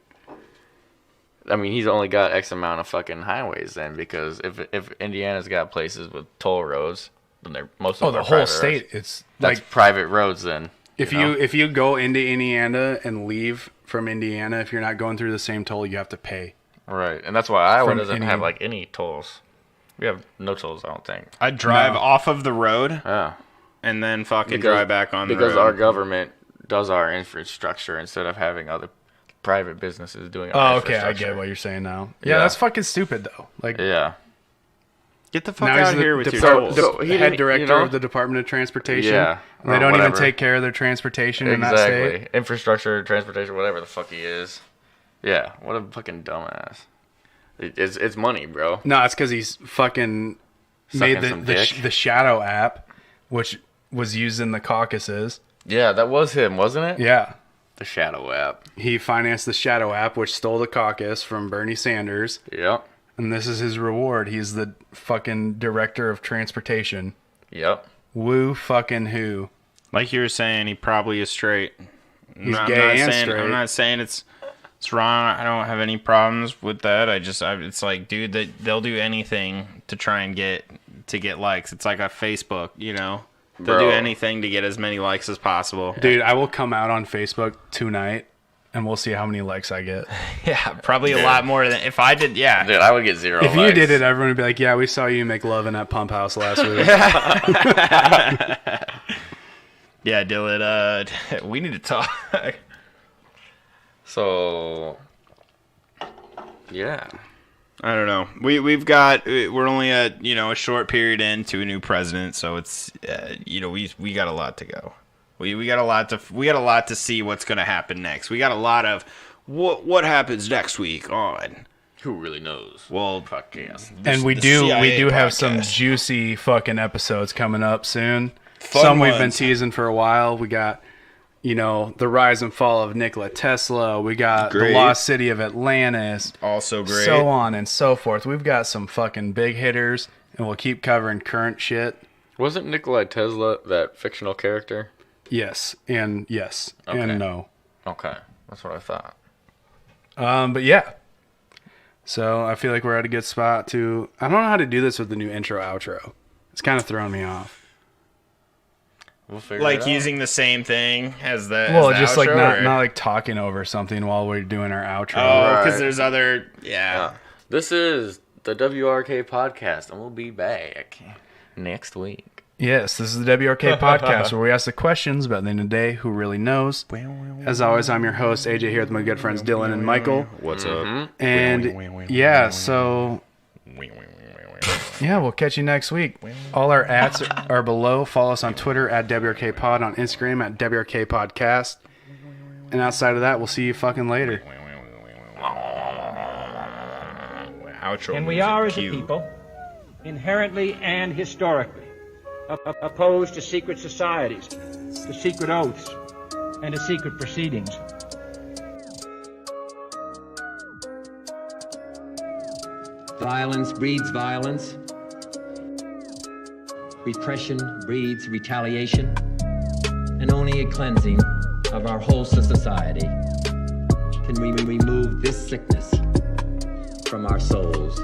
I mean, he's only got X amount of fucking highways then, because if Indiana's got places with toll roads, then they're most of them the are whole private state. roads. It's that's like private roads then. If you go into Indiana and leave from Indiana, if you're not going through the same toll, you have to pay. Right, and that's why Iowa doesn't have like any tolls. We have no tolls, I don't think. I drive off of the road, yeah, and then fucking drive back on the road. Because our government does our infrastructure instead of having other private businesses doing our infrastructure. I get what you're saying now. Yeah, that's fucking stupid though. Like, yeah. Get the fuck out of here with your tolls. The head director of the Department of Transportation. Yeah. They don't even take care of their transportation in that state. Infrastructure, transportation, whatever the fuck he is. Yeah, what a fucking dumbass. It's money, bro. No, it's because he's fucking made the Shadow app, which was used in the caucuses. Yeah, that was him, wasn't it? Yeah. The Shadow app. He financed the Shadow app, which stole the caucus from Bernie Sanders. Yep. And this is his reward. He's the fucking director of transportation. Yep. Woo fucking who. Like you were saying, he probably is straight. He's gay and straight. I'm not saying it's wrong. I don't have any problems with that. It's like, dude, they'll do anything to try and get likes. It's like a Facebook, you know. They'll do anything to get as many likes as possible. Dude, I will come out on Facebook tonight, and we'll see how many likes I get. Yeah, probably a lot more than if I did. Yeah, dude, I would get 0 if likes. You did it, everyone would be like, "Yeah, we saw you make love in that pump house last week." Yeah, Dylan. We need to talk. So, yeah. I don't know. We're only a short period into a new president, so it's we got a lot to go. We got a lot to see what's going to happen next. We got a lot of what happens next week on Who Really Knows? Well, podcast. And we do have some juicy fucking episodes coming up soon. Some we've been teasing for a while. We got the rise and fall of Nikola Tesla. We got the lost city of Atlantis. Also great. So on and so forth. We've got some fucking big hitters, and we'll keep covering current shit. Wasn't Nikola Tesla that fictional character? Yes, and no. Okay, that's what I thought. But yeah. So I feel like we're at a good spot to... I don't know how to do this with the new intro outro. It's kind of throwing me off. We'll figure like it out. using the same thing as the just outro, like not or? like talking over something while we're doing our outro. Oh, because there's other This is the WRK podcast, and we'll be back next week. Yes, this is the WRK podcast where we ask the questions about the end of the day. Who really knows? As always, I'm your host AJ here with my good friends Dylan and Michael. What's up? And yeah, so. Yeah, we'll catch you next week. All our ads are below. Follow us on Twitter at WRKPod, on Instagram at WRKPodcast. And outside of that, we'll see you fucking later. Outro. And we are, as a people, inherently and historically opposed to secret societies, to secret oaths, and to secret proceedings. Violence breeds violence. Repression breeds retaliation. And only a cleansing of our whole society can we remove this sickness from our souls.